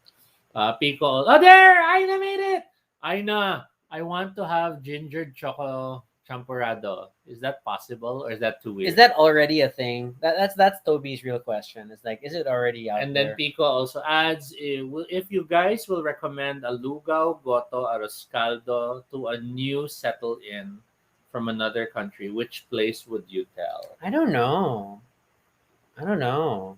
Pico, oh there, Aina made it. Aina, I want to have ginger choco champorado. Is that possible or is that too Is weird? that already a thing? That's Toby's real question. It's like, is it already out And then there? Pico also adds, if you guys will recommend a Lugaw, Goto, Arroz Caldo to a new settle in from another country, which place would you tell? I don't know. I don't know.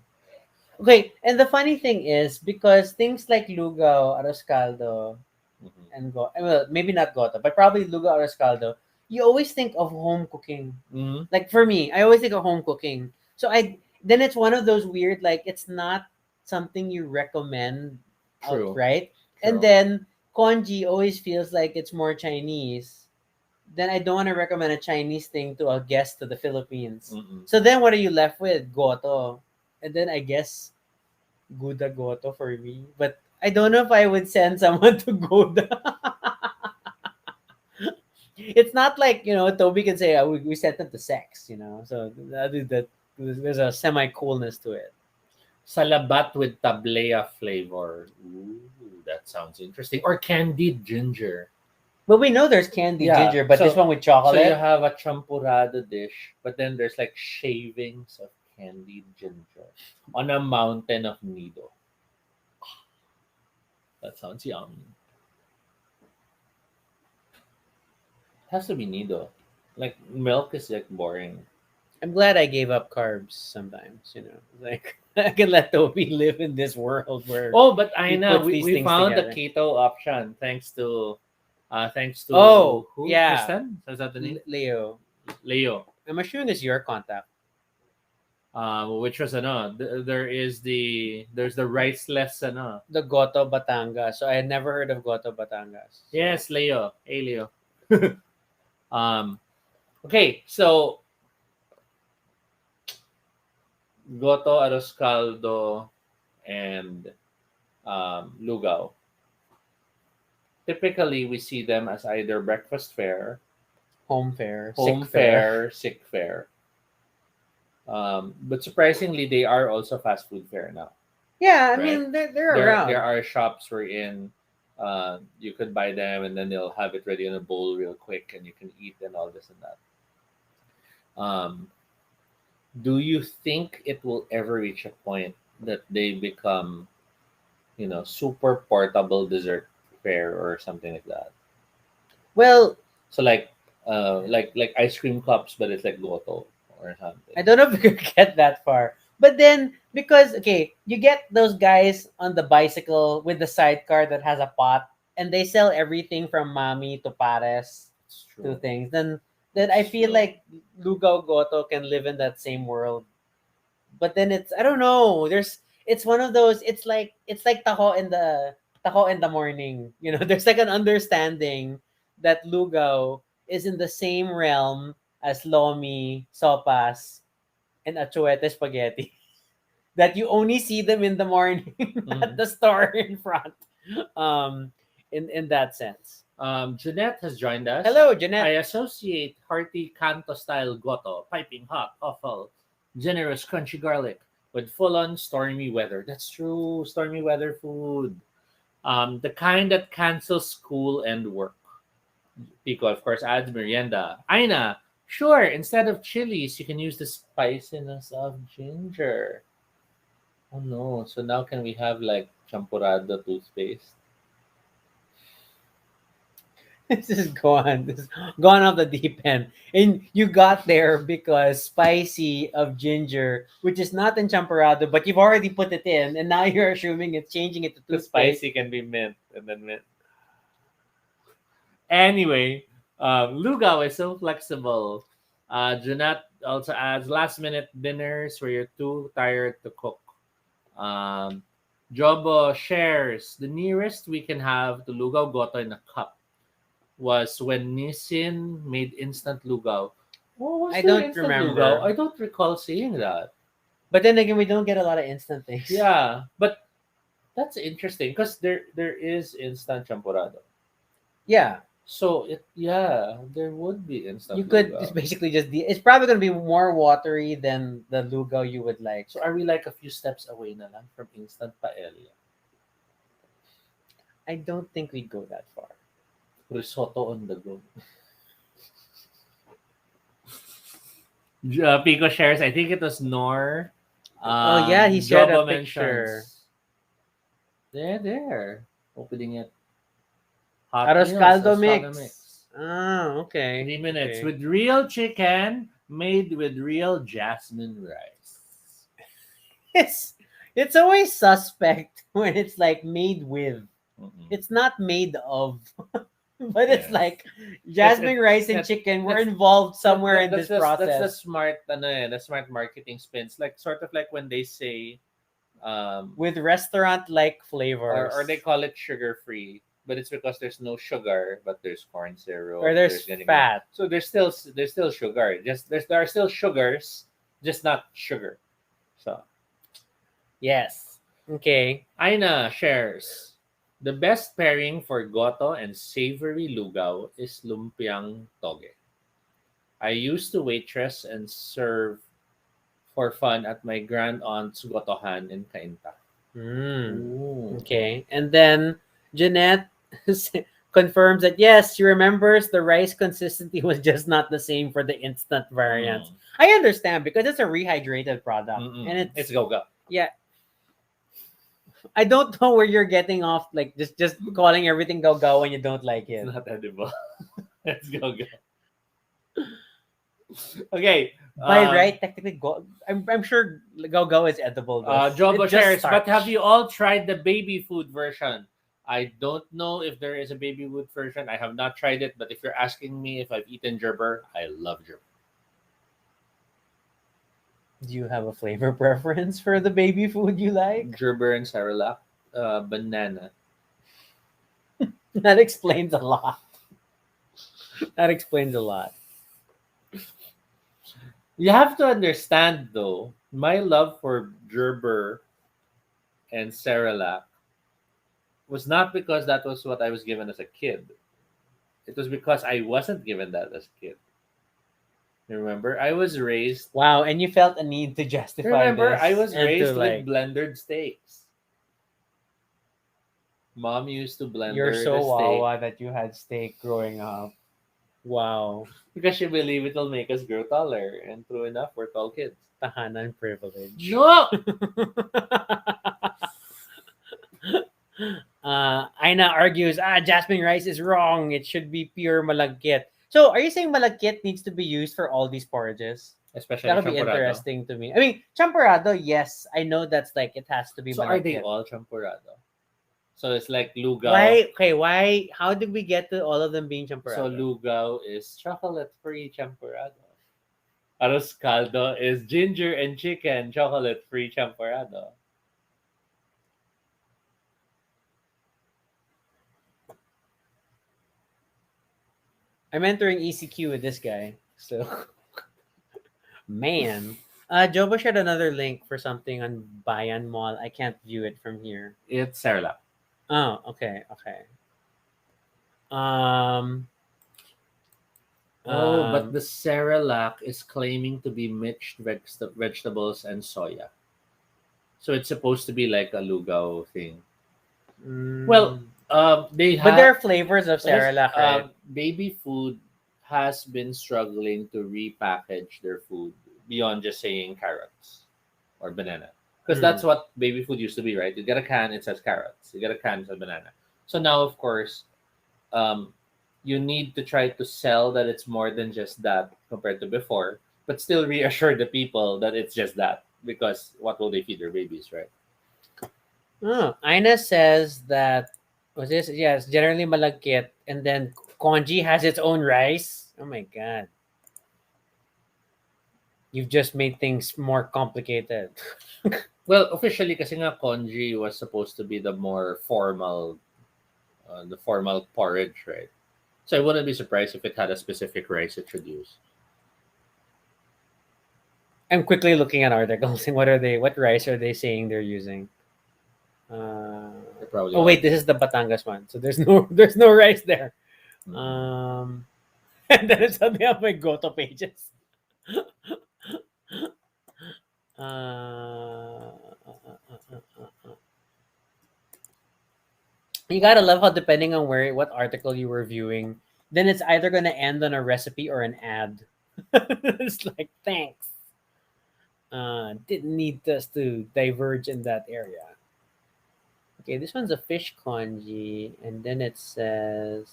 Okay, and the funny thing is because things like Lugaw, Arroz Caldo, Mm-hmm. and well, maybe not Goto, but probably Lugaw Arroz Caldo, you always think of home cooking. Mm-hmm. Like for me, I always think of home cooking. So I then it's one of those weird like it's not something you recommend True, outright. And true. then congee always feels like it's more Chinese. Then I don't want to recommend a Chinese thing to a guest to the Philippines. Mm-mm. So then what are you left with? Goto. And then I guess Gouda Goto for me. But I don't know if I would send someone to Gouda. It's not like, Toby can say, we sent them to sex. So there's a semi coolness to it. Salabat with tablea flavor. Ooh, that sounds interesting. Or candied ginger. But we know there's candied Yeah. ginger, but this one with So you chocolate. have a champurrado dish, but then there's like shavings of candied ginger on a mountain of nido. That sounds yummy. has to be nido. Like milk is like boring. I'm glad I gave up carbs sometimes. Like I can let Toby live in this world where Oh, but he I know puts these we things found the together. keto option thanks to Oh who? yeah, Kristen? Is that the name? Leo. Leo. I'm assuming it's your contact. Which was there's the riceless The Goto Batangas. So I had never heard of Goto Batangas. So. Yes, Leo. Hey, Leo. um, okay, so Goto, Arroz Caldo, and Lugaw. Typically, we see them as either breakfast fare, Home fare, home sick fare. fare, sick fare. But surprisingly, they are also fast food fare now, Yeah, I right? mean they're There around. are shops wherein you could buy them and then they'll have it ready in a bowl real quick and you can eat and all this and that. Um, do you think it will ever reach a point that they become, super portable dessert fare or something like that? Well, So like ice cream cups, but it's like Goto or something. I don't know if we could get that far. But then because okay, you get those guys on the bicycle with the sidecar that has a pot and they sell everything from mami to pares It's to true. things. Then I It's feel true. like Lugaw Goto can live in that same world. But then it's I don't know. It's one of those it's like taho in the morning. There's like an understanding that Lugaw is in the same realm as Lomi, Sopas, and Achuete spaghetti. That you only see them in the morning at Mhm. the store in front. Um in that sense. Jeanette has joined us. Hello, I Jeanette. associate hearty Kanto style goto, piping hot, awful, generous crunchy garlic with full on stormy weather. That's true, stormy weather food. The kind that cancels school and work. Pico, of course, adds merienda. Aina, sure, instead of chilies, you can use the spiciness of ginger. Oh no, so now can we have like Champorado toothpaste? This is gone. This is gone off the deep end. And you got there because spicy of ginger, which is not in champorado, but you've already put it in, and now you're assuming it's changing it to The toothpaste. spicy can be mint and then mint. Anyway, Lugaw is so flexible. Junat also adds last minute dinners where you're too tired to cook. Um, Jobo shares the nearest we can have to Lugaw Goto in a cup was when Nisin made instant Lugaw. Oh, was I there don't instant Lugaw? remember. I don't recall seeing that. But then again, we don't get a lot of instant things. Yeah, but that's interesting because there is instant champorado. Yeah. So there would be You instant could it's Lugaw. basically just it's probably gonna be more watery than the lugo you would like. So are we like a few steps away na lang from instant paella? I don't think we'd go that far. Risotto on the go. Pico shares, I think it was Nor. Oh yeah, he shared a Jobo picture. mentions. There. Opening it. Hot Arroz meals, Caldo Escalda mix. mix. Ah, okay. 3 minutes Okay. with real chicken made with real jasmine rice. It's always suspect when it's like made with. Mm-mm. It's not made of. But it's Yes. like It's jasmine rice and chicken were that's involved somewhere in that's this that's the process smart the smart marketing spins. Like sort of like when they say with restaurant like or flavors. they call it sugar free, but it's because there's no sugar, but there's corn Or syrup, there's there's ganyan. fat. So there's still sugar. There are still sugars, just not sugar. So Yes. Okay. Aina shares the best pairing for goto and savory lugaw is lumpiang toge. I used to waitress and serve for fun at my grand aunt's gotohan in Cainta. Mm. Ooh. Okay. And then Jeanette confirms that yes, she remembers the rice consistency was just not the same for the instant variants. Mm. I understand because it's a rehydrated product. And Mm-mm. It's it's go. yeah, I don't know where you're getting off like just calling everything go when you don't like It's it. not edible. Let's go. Okay. By right, technically, I'm sure Go is edible though. Jobo It's just shares, but have starch. you all tried the baby food version? I don't know if there is a baby food version. I have not tried it, but if you're asking me if I've eaten gerber, I love gerber. Do you have a flavor preference for the baby food you like? Gerber and Cerelac, banana. That explains a lot. That explains a lot. You have to understand though, my love for Gerber and Cerelac was not because that was what I was given as a kid. It was because I wasn't given that as a kid. Remember, I was raised. Wow, and you felt a need to justify Remember, I this was and to raised with like, blended steaks. Mom used to you're blender the so steak wawa that you had steak growing up. Wow, because she believed it'll make us grow taller, and true enough, we're tall kids. tahanan privilege. No, Aina argues, jasmine rice is wrong. It should be pure malagkit. So, are you saying malagkit needs to be used for all these porridges? especially That'll be champorado. interesting to me. I mean, champorado, yes, I know that's like it has to be So are they malagkit. all champorado? So it's like Lugaw. Why? Okay, why? How did we get to all of them being So champorado? Lugaw is chocolate-free champorado. Arroz Caldo is ginger and chicken chocolate-free champorado. I'm entering ECQ with this guy. So, man. Jobo shared another link for something on Bayan Mall. I can't view it from here. It's Cerelac. Oh, okay, okay. Um, Oh, but um, the Cerelac is claiming to be mixed vegetables and soya. So it's supposed to be like a Lugaw thing. Well, mm, they but there have are flavors of Cerelac, right? baby food has been struggling to repackage their food beyond just saying carrots or banana. Because Hmm. that's what baby food used to be, right? You get a can, it says carrots. You get a can, it says banana. So now, of course, um, you need to try to sell that it's more than just that compared to before, but still reassure the people that it's just that. Because what will they feed their babies, right? Oh, Aina says that was this? Yes, generally malagkit, and then congee has its own rice. Oh my god, you've just made things more complicated. Well, officially, kasi nga congee was supposed to be the formal porridge, right? So I wouldn't be surprised if it had a specific rice it should use. I'm quickly looking at articles and what are they? What rice are they saying they're using? They're probably Oh all. wait, this is the Batangas one, so there's no there's no rice there. Mm-mm. Um, and then it's on the my Goto pages. You gotta love how depending on where what article you were viewing, then it's either gonna end on a recipe or an ad. It's like thanks. Didn't need us to diverge in that area. Okay, this one's a fish congee, and then it says,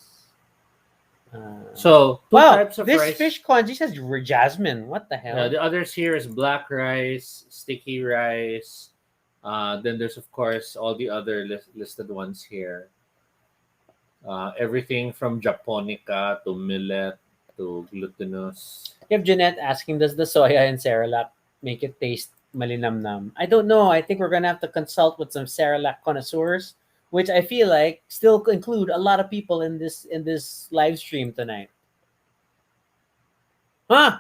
uh, So two "Wow, types of this rice. fish congee says jasmine. What the Yeah, hell?" the others here is black rice, sticky rice. Then there's of course all the other listed ones here. Everything from japonica to millet to glutinous. You have Jeanette asking, "Does the soya in Cerelac make it taste malinamnam?" I don't know. I think we're gonna have to consult with some Cerelac connoisseurs, which I feel like still include a lot of people in this live stream tonight. Huh?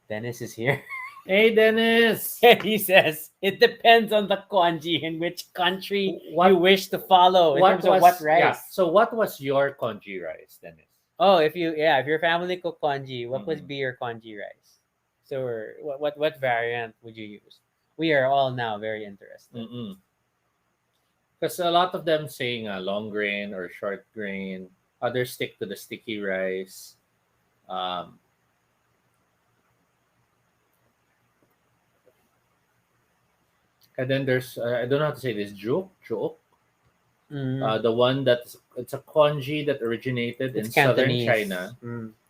Dennis is here. Hey Dennis, And he says it depends on the congee in which country you what wish to follow in what terms of what was yeah? rice. So what was your congee rice, Dennis? Oh, if your family cook congee, what would Mm-mm. be your congee rice? So what variant would you use? We are all now very interested. Mm-mm. Because a lot of them saying long grain or short grain. Others stick to the sticky rice. Um, and then there's I don't know how to say this. Juk. Mm. The one it's a congee that originated It's in southern Cantonese. China.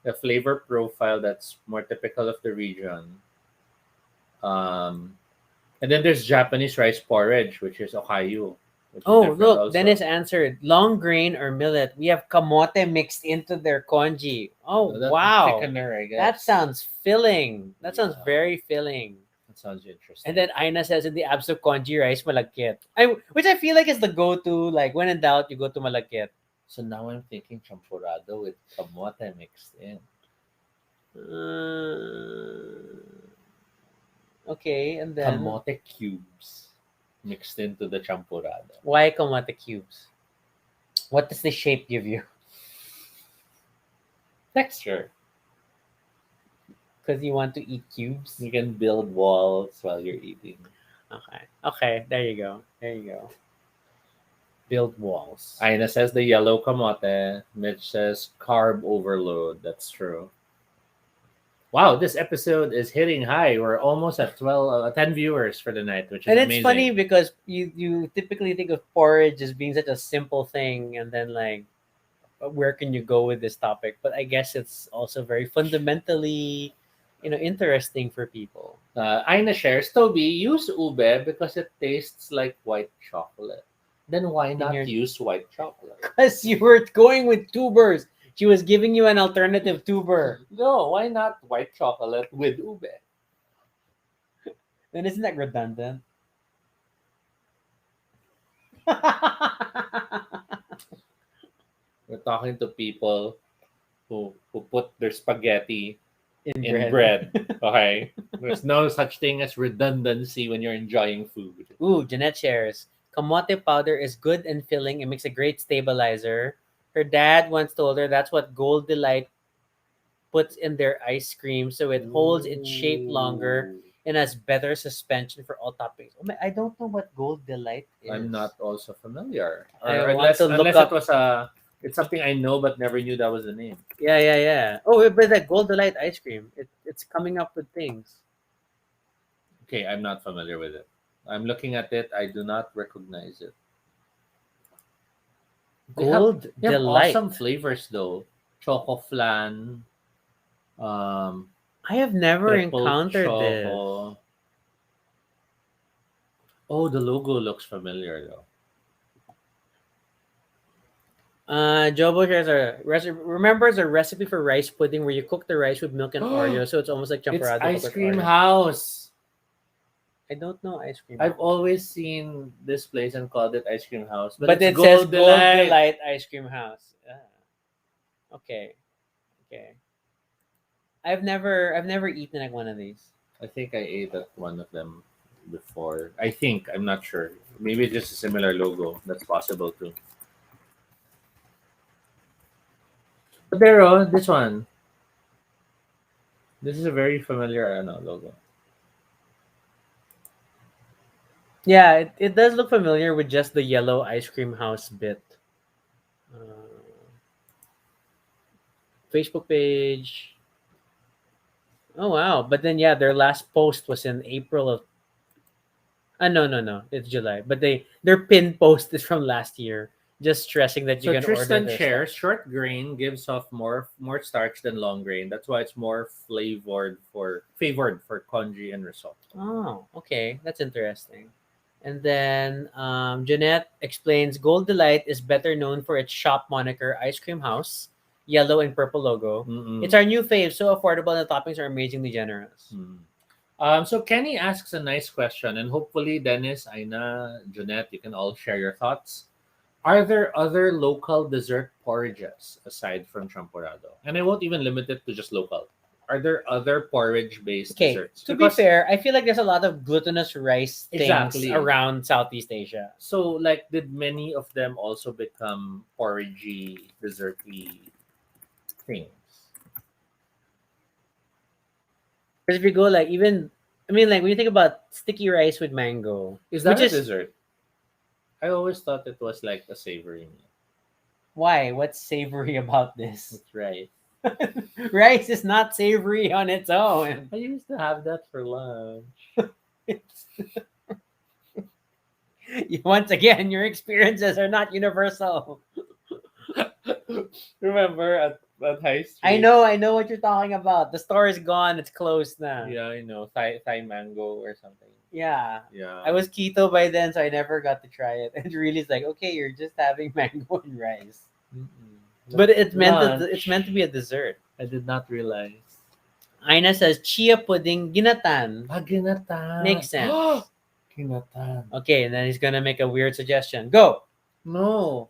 The flavor profile that's more typical of the region. Um, and then there's Japanese rice porridge, which is okayu, which is Oh, different look, Dennis also. answered. Long grain or millet. We have kamote mixed into their congee. Oh, That wow. thickener, I That guess. sounds filling. That sounds Yeah, very filling. that sounds And interesting. then Aina says in the abs of congee rice, malagkit. Which I feel like is the go-to. Like, when in doubt, you go to malagkit. So now I'm thinking champorado with kamote mixed in. Uh, okay, and then Kamote cubes mixed into the champorado. why kamote cubes? What does the shape give you? Texture. Because you want to eat cubes? You can build walls while you're eating. Okay. Okay, there you go. There you go. Build walls. Aina says the yellow kamote. Mitch says carb overload. That's true. Wow, this episode is hitting high. We're almost at 10 viewers for the night, which is And it's funny amazing. because you typically think of porridge as being such a simple thing, and then like, where can you go with this topic? But I guess it's also very fundamentally, interesting for people. Aina shares, Toby, use ube because it tastes like white chocolate. Then why In not your use white chocolate? Because you were going with tubers. She was giving you an alternative tuber. No, why not white chocolate with ube? Then isn't that redundant? We're talking to people who put their spaghetti In in bread. bread. Okay? There's no such thing as redundancy when you're enjoying food. Ooh, Jeanette shares. Kamote powder is good and filling. It makes a great stabilizer. Her dad once told her that's what Gold Delight puts in their ice cream so it holds its shape longer Ooh. and has better suspension for all toppings. Oh my, I don't know what Gold Delight I'm is. not also familiar. I Or want unless to look unless it up. was it's something I know but never knew that was the name. Yeah, yeah, yeah. Oh, but the Gold Delight ice cream. It's coming up with things. Okay, I'm not familiar with it. I'm looking at it. I do not recognize it. They have Gold they have Delight. awesome flavors though. Choco Flan, um, I have never triple encountered this. choco. Oh, the logo looks familiar though. Jobo shares a recipe. Remembers a recipe for rice pudding where you cook the rice with milk and Oreo, so it's almost like It's champorado but Ice with Cream Oreo. House. I don't know ice cream I've house, always seen this place and called it Ice Cream House, but but it's it says Gold Gold Delight. Delight ice cream house. Okay, okay. I've never eaten like one of these. I think I ate at one of them before. I think I'm not sure. Maybe it's just a similar logo. That's possible too. But there, oh, this one. This is a very familiar, I don't know, logo. Yeah, it does look familiar with just the yellow ice cream house bit. Uh, Facebook page. Oh wow! But then yeah, their last post was in April of. No, it's July. But their pin post is from last year, just stressing that you So can order Tristan their stuff. shares short grain gives off more starch than long grain. That's why it's more favored for congee and risotto. Oh, okay, that's interesting. And then Jeanette explains Gold Delight is better known for its shop moniker, Ice Cream House, yellow and purple logo. It's Mm-mm. our new fave, so affordable and the toppings are amazingly generous. Mm. So Kenny asks a nice question, and hopefully Dennis, Aina, Jeanette, you can all share your thoughts. Are there other local dessert porridges aside from champorado? And I won't even limit it to just local. Are there other porridge-based Okay, desserts? to be Because fair, I feel like there's a lot of glutinous rice things exactly. around Southeast Asia. So, like, did many of them also become porridgey, desserty things? Because if you go like even, I mean, like when you think about sticky rice with mango, Is that which a is dessert? I always thought it was like a savory meal. why? What's savory about this? That's right. Rice is not savory on its own. I used to have that for lunch. It's, Once again, your experiences are not universal. Remember at High I Street? know, I know what you're talking about. The store is gone. It's closed now. Yeah, I know. Thai mango or something. Yeah. Yeah. I was keto by then, so I never got to try it. And really, it's like, okay, you're just having mango and rice. Mm-mm. But it's meant to be a Lunch. dessert. I did not realize. Aina says chia pudding ginatan. Ah, ginatan. Makes sense. Ginatan. Okay, and then he's gonna make a weird suggestion. Go. No.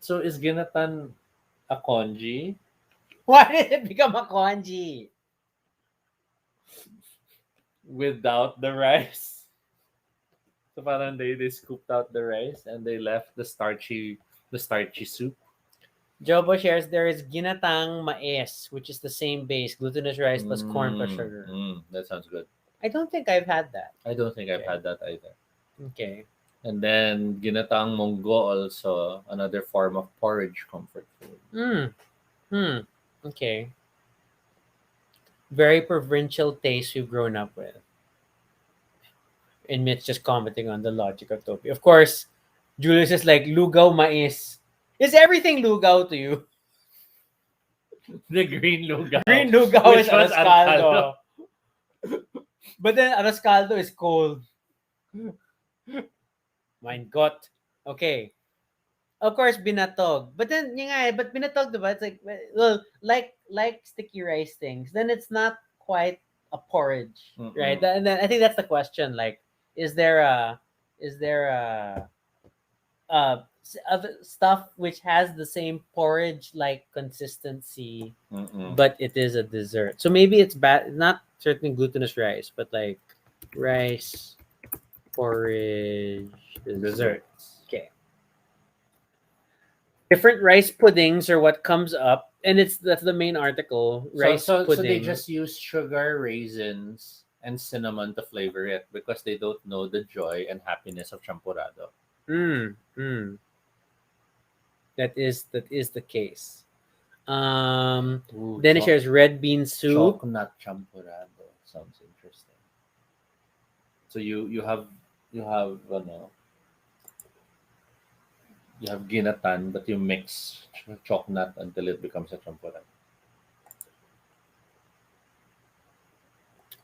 So is ginatan a congee Why did it become a congee? without the rice? So parang they scooped out the rice and they left the starchy soup. Jobo shares there is ginatang mais, which is the same base, glutinous rice plus corn plus sugar. That sounds good. I don't think I've had that. I don't think I've Okay. had that either. Okay. And then ginataang munggo also another form of porridge comfort food. Okay. Very provincial taste we've grown up with. And Mitch just commenting on the logic of Topi. Of course, Julius is like, Lugaw mais. Is everything Lugaw to you? The green lugaw. Green Lugaw Which is was Arroz Caldo. But then Arroz Caldo is cold. Mein Gott. Okay. Of course, binatog. But then, yun nga, but binatog, diba? It's like, well, like sticky rice things. Then it's not quite a porridge, Mm-mm. right? And then I think that's the question. Like, is there other stuff which has the same porridge like consistency, Mm-mm. but it is a dessert? So maybe it's bad. Not certainly glutinous rice, but like rice porridge dessert. Okay. Different rice puddings are what comes up, and that's the main article. Rice So pudding. they just use sugar, raisins, and cinnamon to flavor it because they don't know the joy and happiness of champorado. Mm, mm. That is the case. Then it shares red bean soup. Chocolate champorado sounds interesting. So you have you have ginatan, but you mix chocolate until it becomes a champorado.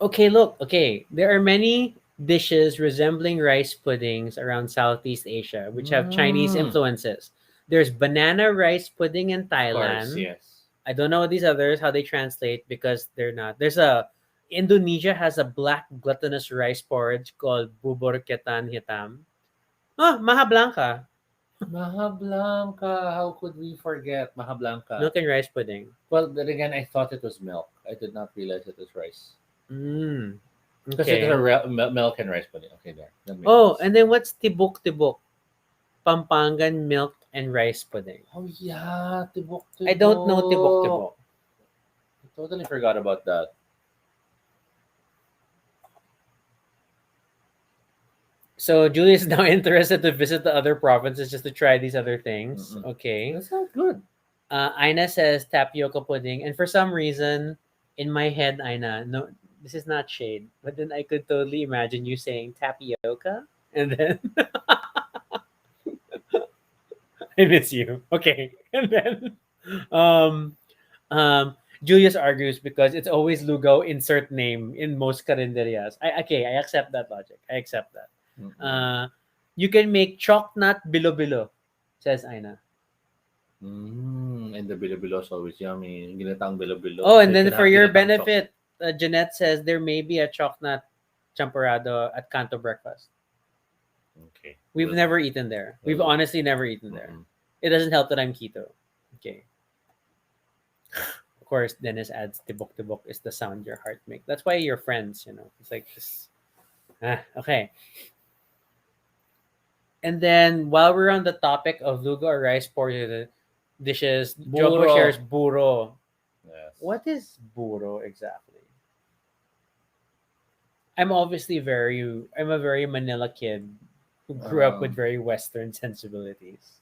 Okay, look. Okay, there are many dishes resembling rice puddings around Southeast Asia, which have Chinese Mm. influences. There's banana rice pudding in Of course, Thailand. yes. I don't know these others how they translate because they're not. There's a Indonesia has a black glutinous rice porridge called bubur ketan hitam. Oh, maha blanca, Maha Blanca, how could we forget Maha Blanca? milk and rice pudding. Well, then again, I thought it was milk. I did not realize it was rice. Mm. Because it is Okay. milk and rice pudding. Okay, there. That makes Oh, sense. and then what's tibok tibok? Pampangan milk and rice pudding. Oh yeah, tibok tibok. I don't know tibok tibok. I totally forgot about that. So Julie is now interested to visit the other provinces just to try these other things. Mm-mm. Okay. That sounds good. Aina says tapioca pudding, and for some reason, in my head, Aina, no, this is not shade, but then I could totally imagine you saying tapioca, and then I miss you. Okay, and then um um Julius argues because it's always Lugo insert name in most carinderias. I accept that logic. I accept that. Mm-mm. You can make chocnut bilo bilo, says Aina. And the bilo-bilo is always yummy. Ginatang bilo-bilo. Oh, and I then could for have your ginatang benefit, Jeanette says there may be a chocnut champorado at Canto Breakfast. Okay. We've Well, never eaten there. We've well, honestly never eaten there. mm-mm. It doesn't help that I'm keto. Okay. Of course, Dennis adds tibok tibok is the sound your heart makes. That's why you're friends, you know. It's like this. Okay. And then while we're on the topic of Lugo or rice porridge dishes, Jobo Buro. shares buro. Yes. What is buro exactly? I'm a very Manila kid who grew up with very Western sensibilities.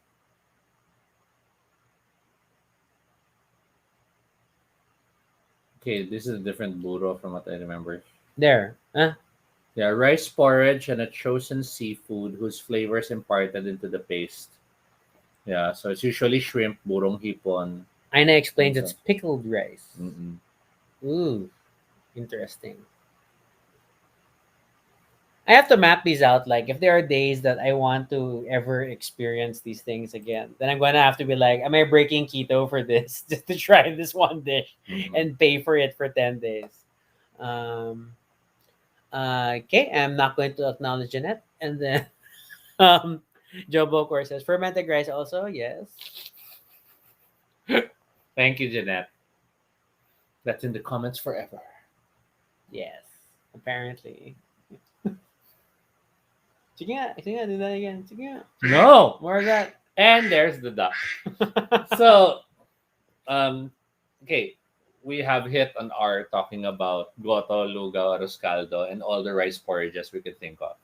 Okay, this is a different buro from what I remember. There. Huh? Yeah, rice porridge and a chosen seafood whose flavor is imparted into the paste. Yeah, so it's usually shrimp, burong hipon, Aina and explains so. it's pickled rice. Mm-mm. Ooh, interesting. I have to map these out. Like, if there are days that I want to ever experience these things again, then I'm gonna have to be like, am I breaking keto for this just to try this one dish Mm-mm. and pay for it for 10 days? Um, okay, I'm not going to acknowledge Jeanette, and then um, Joe Bocor says fermented rice also. Yes, Thank you, Jeanette. That's in the comments forever. yes. Apparently, sige nga, do that again. Sige nga. No! More of that. And there's the duck. So, um, okay, we have hit an hour talking about Goto, Lugaw, Arroz Caldo, and all the rice porridges we could think of.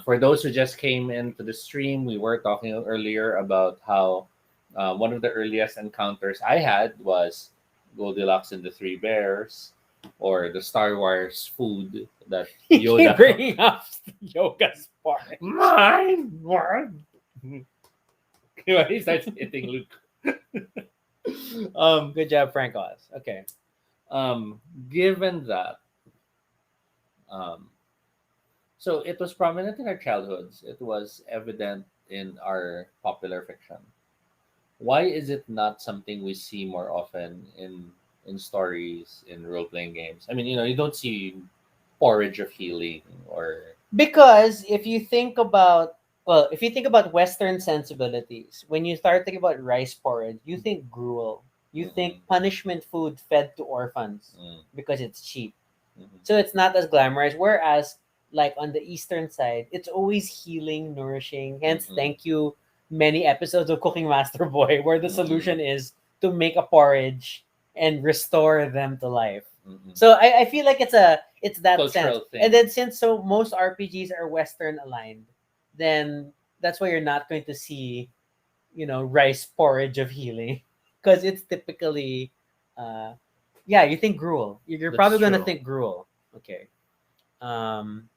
For those who just came into the stream, we were talking earlier about how one of the earliest encounters I had was Goldilocks and the Three Bears, or the Star Wars food that You keep Yoda. bringing up yoga's part. Mine. He starts hitting Luke. Good job, Frank Oz. Okay. Given that, um, so it was prominent in our childhoods. It was evident in our popular fiction. Why is it not something we see more often in stories, in role playing games? I mean, you don't see porridge of healing or. Because if you think about Western sensibilities, when you start thinking about rice porridge, you think gruel. You think Mm-mm, punishment food fed to orphans mm, because it's cheap. mhm, So it's not as glamorous. Whereas, like on the Eastern side, it's always healing, nourishing. Hence, mm-mm, thank you, many episodes of Cooking Master Boy, where the mm-mm, solution is to make a porridge and restore them to life. mm-mm. So I feel like it's that sense. Cultural And thing. then since so most RPGs are Western aligned, then that's why you're not going to see, rice porridge of healing. Because it's typically uh yeah, you think gruel. You're That's probably gonna true. think gruel. Okay. Um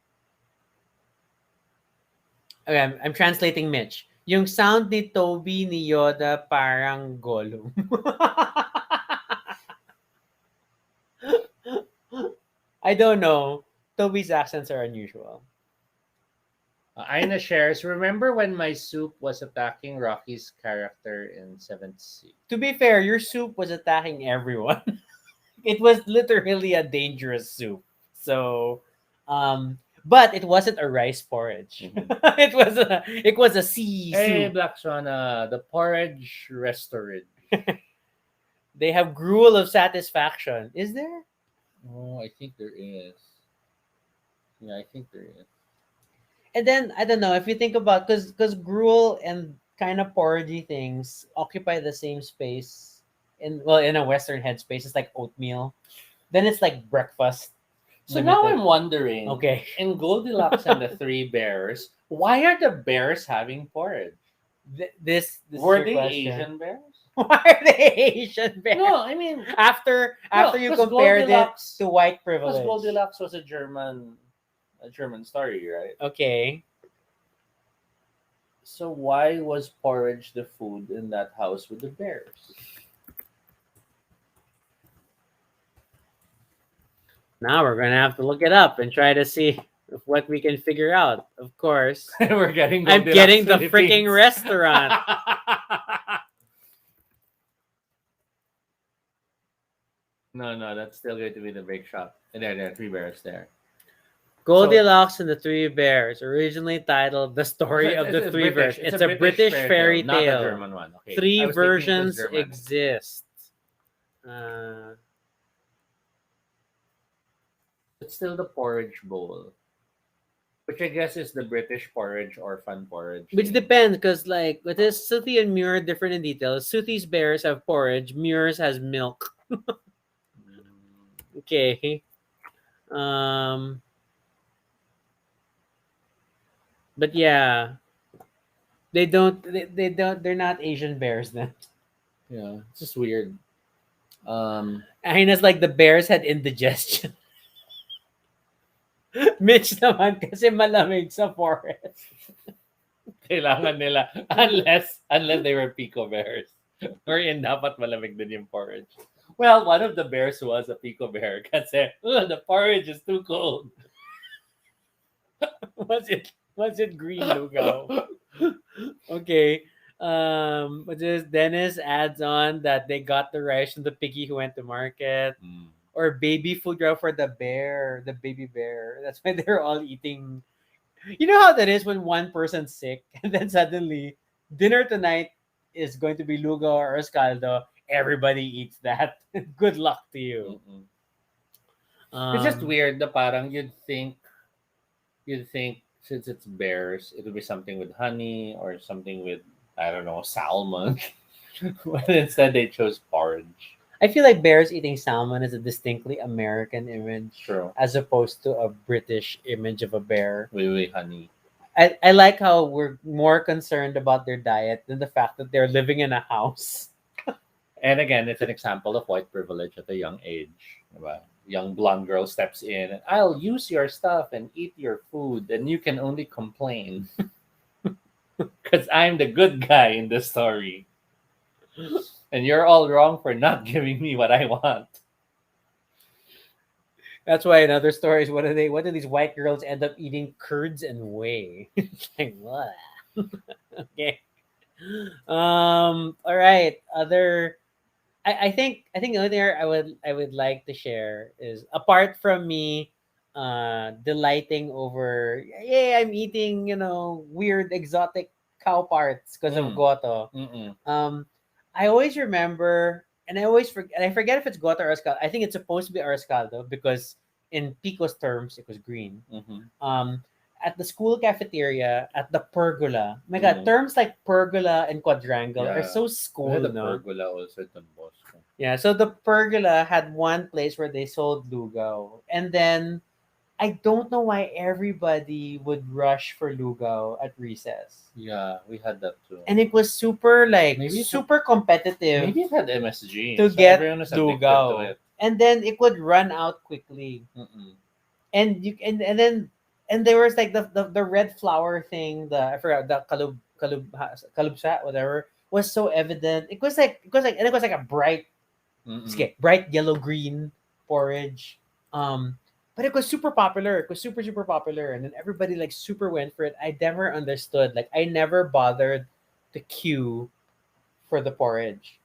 okay, I'm translating Mitch. Yung sound ni Toby ni Yoda parang Gollum. I don't know. Toby's accents are unusual. Aina shares, remember when my soup was attacking Rocky's character in Seventh Sea? To be fair, your soup was attacking everyone. It was literally a dangerous soup. So, but it wasn't a rice porridge. Mhm. it was a sea Hey, soup. Black Swan, the porridge restaurant. They have gruel of satisfaction. Is there? Oh, I think there is. Yeah, I think there is. And then I don't know if you think about because gruel and kind of porridgey things occupy the same space in a Western headspace. It's like oatmeal. Then it's like breakfast So now limited. I'm wondering, Okay. in Goldilocks and the Three Bears, why are the bears having porridge? This is Were your they question. Asian bears? Why are they Asian bears? No, I mean, After no, you because compared it Goldilocks, to white because privilege. Goldilocks was a German story, right? Okay. So why was porridge the food in that house with the bears? Now we're gonna have to look it up and try to see if what we can figure out. Of course. We're getting I'm Goldilocks getting the Philippines. freaking restaurant. No, that's still going to be the bake shop. And there are three bears there. Goldilocks and the Three Bears, originally titled The Story of the Three Bears. It's a British fairy not a tale. German one. Okay, Three I was thinking it was versions German. exist. Uh, It's still the porridge bowl, which I guess is the British porridge or fun porridge. which thing. depends, because like with this Soothie and Muir different in details. Soothie's bears have porridge, Muir's has milk. Mm, Okay. Um but yeah, they're not Asian bears then. yeah, it's just weird. Um, Aina's like the bears had indigestion. Mitch naman kasi malamig sa forest. Kailangan nila unless they were Pico bears. Wherein dapat malamig din yung porridge. Well, one of the bears was a Pico bear kasi the porridge is too cold. Was it green Lugaw? Okay. But just Dennis adds on that they got the rice from the piggy who went to market. Mm. Or baby food grow for the baby bear. That's why they're all eating. You know how that is when one person's sick and then suddenly dinner tonight is going to be Lugo or Arroz Caldo. Everybody eats that. Good luck to you. Mm-mm. It's just Um, weird. Parang you'd think since it's bears, it would be something with honey or something with I don't know salmon, but instead they chose porridge. I feel like bears eating salmon is a distinctly American image True. as opposed to a British image of a bear. With honey. I like how we're more concerned about their diet than the fact that they're living in a house. And again, it's an example of white privilege at a young age. Diba? Young blonde girl steps in and I'll use your stuff and eat your food, and you can only complain because I'm the good guy in the story, and you're all wrong for not giving me what I want. That's why in other stories, what do these white girls end up eating curds and whey? It's like what? Okay. All right. I think the only thing I would like to share is apart from me delighting over I'm eating, weird exotic cow parts because of Mm. Goto. Mm-mm. I always remember, and I forget if it's Goto or Arroz. I think it's supposed to be Arroz Caldo because in Pico's terms it was green. Mm-hmm. At the school cafeteria at the pergola. My God, Mm. terms like pergola and quadrangle are Yeah. so We school, had the no? pergola also at Don Bosco. Yeah, so the pergola had one place where they sold lugaw. And then I don't know why everybody would rush for lugaw at recess. Yeah, we had that too. And it was super Maybe it super competitive Maybe it had MSG, to so get everyone was addicted to lugaw. it. And then it would run out quickly. Mm-mm. And you and then and there was like the red flower thing, the I forgot the kalubsa, whatever, was so evident. It was like a Mm-mm. bright yellow green porridge. But it was super popular. It was super super popular, and then everybody like super went for it. I never understood. Like I never bothered to queue for the porridge.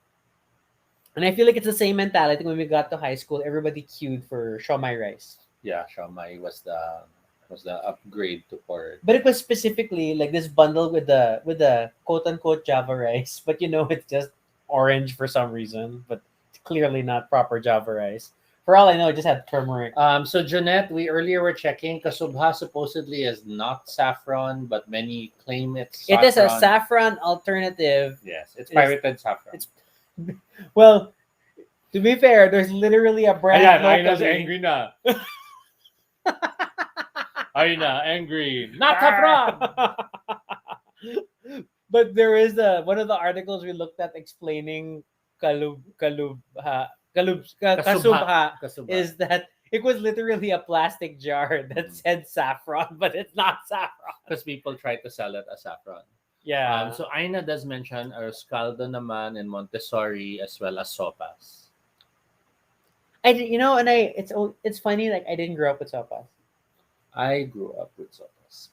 And I feel like it's the same mentality when we got to high school. Everybody queued for shawmai rice. Yeah, Shamai was the upgrade to porridge. But it was specifically like this bundle with the quote unquote Java rice, but it's just orange for some reason, but clearly not proper Java rice. For all I know, it just had turmeric. So Jeanette, we earlier were checking Kasubha supposedly is not saffron, but many claim it's It is a saffron. saffron alternative. Yes, it's It is- pirated saffron. it's Well, to be fair, there's literally a brand Ayan, Aina's locally. angry na. Aina, angry. Not saffron! But there is one of the articles we looked at explaining kasubha Kasubha. is that it was literally a plastic jar that Mhm. said saffron, but it's not saffron. Because people try to sell it as saffron. Yeah. So Aina does mention Arroz Caldo naman and Montessori as well as sopas. It's funny, like I didn't grow up with sopas. I grew up with sopas.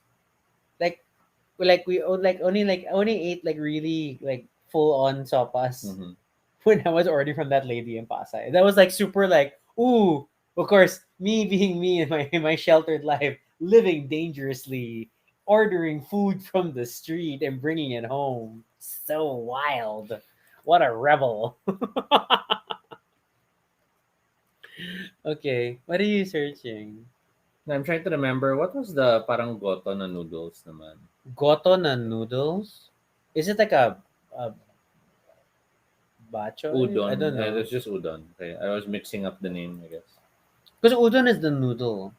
Only ate like really like full on sopas Mhm. when I was ordering from that lady in Pasay. That was like super like, ooh, of course, me being me in my sheltered life, living dangerously, ordering food from the street and bringing it home. So wild. What a rebel. Okay, what are you searching? I'm trying to remember what was the parang goto na noodles naman. Goto na noodles? Is it like a bacho? Udon. I don't know. It's just udon. Okay, I was mixing up the name, I guess. Because udon is the noodle.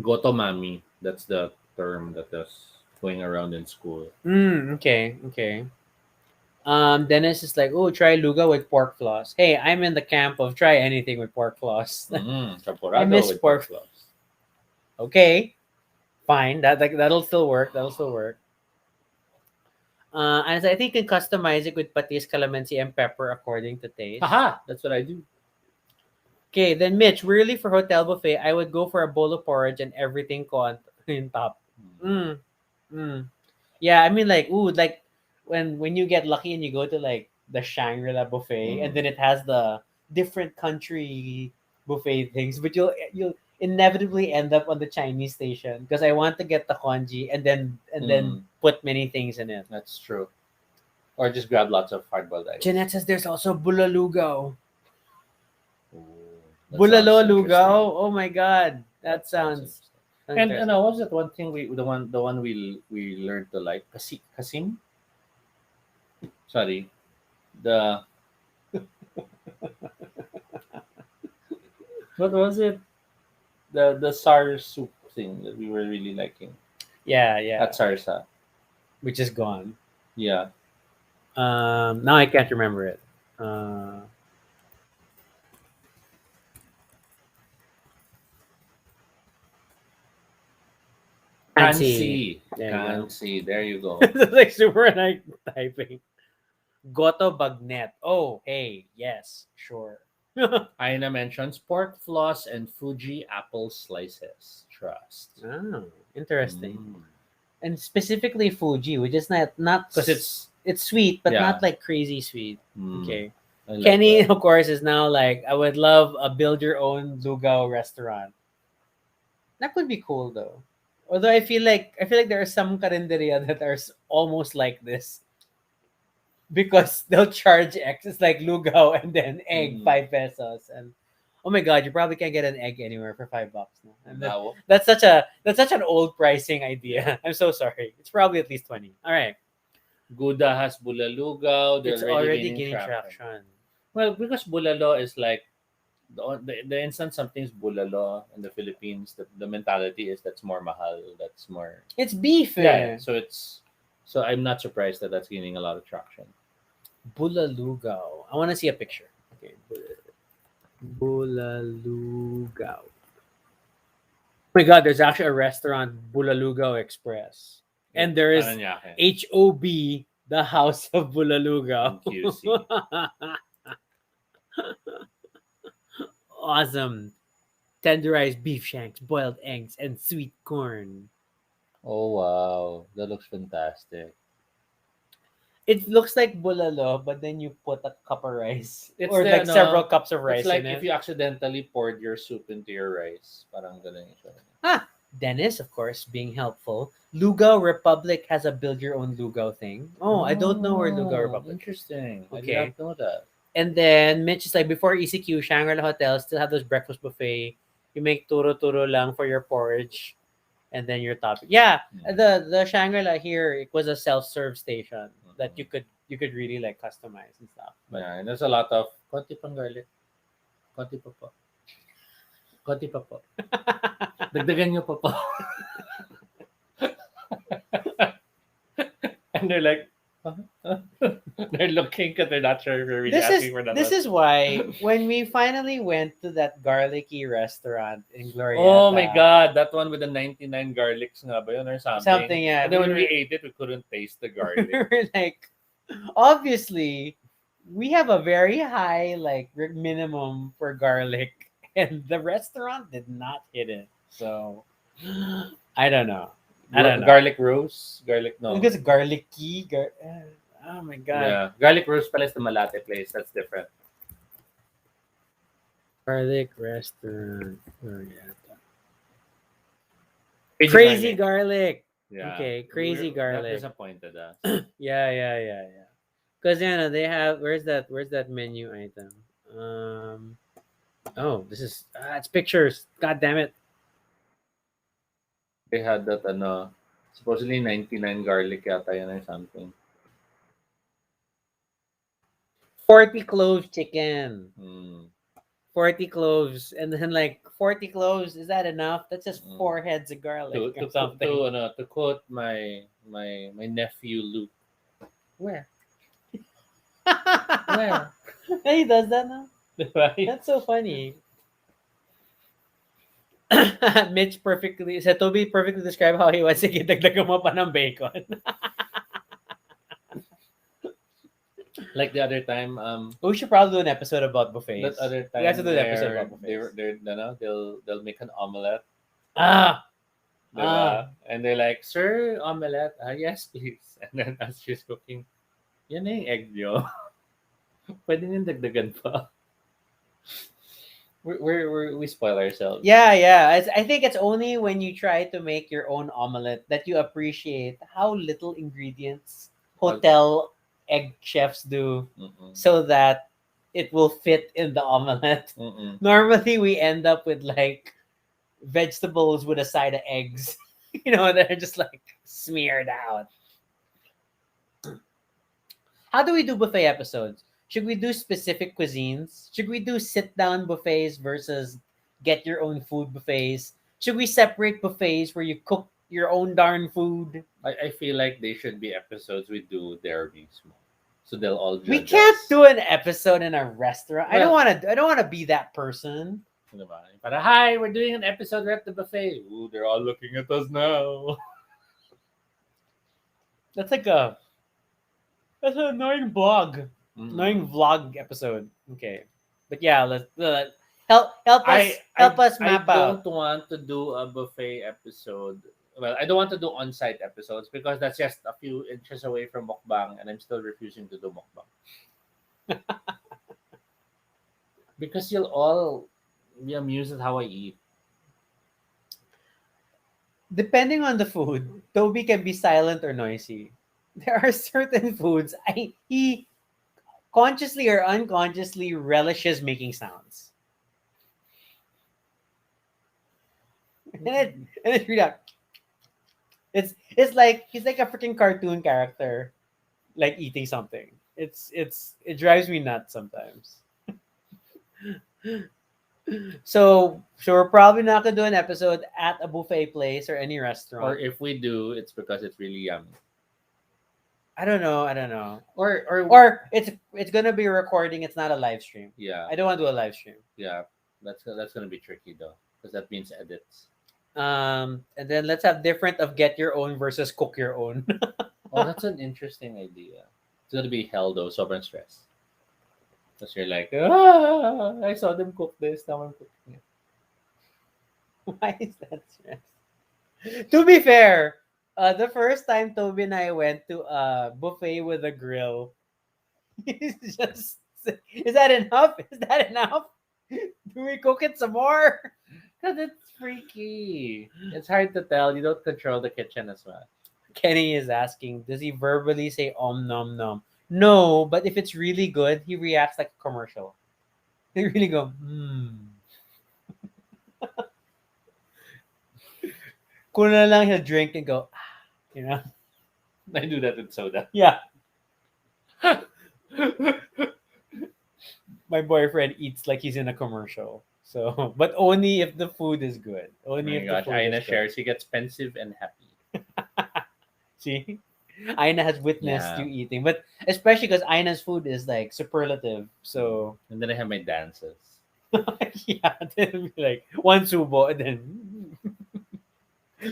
Goto mami. That's the term that was going around in school. Okay. Dennis is like, oh, try Luga with pork floss. Hey, I'm in the camp of try anything with pork floss. I Champorado miss with pork pork. floss. Okay, fine. That'll still work. That'll still work. And I think you can customize it with patis, calamansi, and pepper according to taste. Haha, that's what I do. Okay, then Mitch, really for hotel buffet, I would go for a bowl of porridge and everything ko on top. Mm, mm. Yeah, I mean like ooh, like when you get lucky and you go to like the Shangri-La buffet and Mm. then it has the different country buffet things, but you'll inevitably end up on the Chinese station because I want to get the congee and then Mm. put many things in it. That's true. Or just grab lots of hard-boiled eggs. Jeanette says there's also bulalugaw. Ooh, that Bulalo sounds lugaw. interesting. Oh my god. That Sounds sounds interesting. And interesting. what was that one thing the one we learned to like? Kasim? Sorry, the what was it? The SAR soup thing that we were really liking Yeah, yeah. at Sarsa. Which is gone. Yeah, Now I can't remember it. Uh, can't see. Kansi. There you go. Kansi. There you go. It's like super like typing. Goto bagnet. Oh, hey, yes, sure. Aina mentions pork floss and Fuji apple slices. Trust. Oh, interesting. Mm. And specifically Fuji, which is not Because it's it's sweet, but yeah. not like crazy sweet. Mm, Okay. I like Kenny, that. of course, is now like, I would love a build your own Lugaw restaurant. That could be cool though. Although I feel like there are some karinderia that are almost like this because they'll charge X. It's like Lugaw and then egg Mm. 5 pesos and oh my god, you probably can't get an egg anywhere for $5 now. And Now, that's such an old pricing idea. I'm so sorry. It's probably at least 20. All right. Gouda has bulalugaw. They're It's already already gaining gaining traction. traction. Well, because bulalo is like the instant something's bulalo in the Philippines, the mentality is that's more mahal. That's more It's beef. yeah. So I'm not surprised that that's gaining a lot of traction. Bulalugaw. I want to see a picture. Okay. Bulalugaw. Oh my god, there's actually a restaurant, Bulalugaw Express. And there is Paranaque. HOB, the House of Bulalugaw. In QC. Awesome. Tenderized beef shanks, boiled eggs, and sweet corn. Oh wow, that looks fantastic. It looks like bulalo, but then you put a cup of rice. It's Or the like several cups of It's rice like in if it. you accidentally poured your soup into your rice. Parang ganun yung siya. Ah, Dennis, of course, being helpful. Lugaw Republic has a build your own Lugaw thing. Oh, I don't know where Lugaw Republic is. Interesting. I did Okay. not know that. And then Mitch is like, before ECQ, Shangri-La Hotel still have those breakfast buffet. You make turo-turo lang for your porridge and then your topping. Yeah, the Shangri-La here, it was a self-serve station that you could really like customize and stuff. But Yeah, and there's a lot of konti pang garlic. Konti pa po. Konti pa po. Dagdagan niyo pa po. And they're like, they're looking because they're not sure if they're really asking for that. this is why when we finally went to that garlicky restaurant in Glorieta. Oh my god, that one with the 99 garlics nga ba yun or something? Something, yeah. And then when were- we ate it, we couldn't taste the garlic. we were like, obviously, we have a very high like minimum for garlic, and the restaurant did not hit it. So I don't know. I don't know. Garlic rose? Garlic, no. Because garlicky. Oh my god. Yeah. Garlic rose pala is the Malate place. That's different. Garlic restaurant. Crazy garlic. Yeah. Okay, crazy garlic. That disappointed us. Yeah. Because they have where's that menu item? Oh, this is it's pictures. God damn it. They had that supposedly 99 garlic yata yan or something. 40 cloves chicken. Mm. 40 cloves. And then like 40 cloves, is that enough? That's just 4 heads of garlic or something. To quote my nephew Luke. Where? Where? He does that now. Right? That's so funny. Mitch perfectly said Toby perfectly described how he wants to dagdagan mo pa ng bacon. Like the other time, We should probably do an episode about that buffets. other We have to time do an episode where about buffets. they'll make an omelette, Ah, ah. diba? And they're like, "Sir, omelette? Yes, please." And then as she's cooking, yan na yung egg nyo. Pwede nyo dagdagan pa. We spoil ourselves. Yeah, yeah. I think it's only when you try to make your own omelet that you appreciate how little ingredients hotel egg chefs do Mm-mm. so that it will fit in the omelet. Mm-mm. Normally, we end up with like vegetables with a side of eggs, they're just like smeared out. How do we do buffet episodes? Should we do specific cuisines? Should we do sit down buffets versus get your own food buffets? Should we separate buffets where you cook your own darn food? I feel like they should be episodes we do there mismo. So they'll all We judge can't us. do an episode in a restaurant. I don't Well- want to. I don't want to be that person. Diba? Para, hi, we're doing an episode. We're at the buffet. Ooh, they're all looking at us now. That's like a. That's an annoying blog. Mm. Annoying vlog episode. Okay, but yeah, let's help us I map out. don't want to do a buffet episode. Well, I don't want to do on-site episodes because that's just a few inches away from mukbang, and I'm still refusing to do mukbang. Because you'll all be amused at how I eat. Depending on the food, Toby can be silent or noisy. There are certain foods he consciously or unconsciously relishes making sounds. And it's really it's like he's like a freaking cartoon character, like eating something. It drives me nuts sometimes. So we're probably not gonna do an episode at a buffet place or any restaurant. Or if we do, it's because it's really yummy. I don't know. Or Or it's gonna be a recording. It's not a live stream. yeah, I don't want to do a live stream. yeah. That's gonna be tricky though, because that means edits. And then let's have different of get your own versus cook your own. Oh, that's an interesting idea. It's gonna be hell though, sobrang stress. Because you're like, I saw them cook this, now I'm cooking it. Why is that stress? To be fair, the first time Toby and I went to a buffet with a grill, he's just, is that enough? Is that enough? Do we cook it some more? Because it's freaky. It's hard to tell. You don't control the kitchen as well. Kenny is asking, does he verbally say om nom nom? No, but if it's really good, he reacts like a commercial. They really go, Kung na lang he'll drink and go, ah. I do that with soda. Yeah. My boyfriend eats like he's in a commercial. So, but only if the food is good. Oh Only my if gosh, the food Aina is good. shares. He gets pensive and happy. See, Aina has witnessed Yeah. you eating, but especially because Aina's food is like superlative. So And then I have my dances. yeah, then be like one subo and then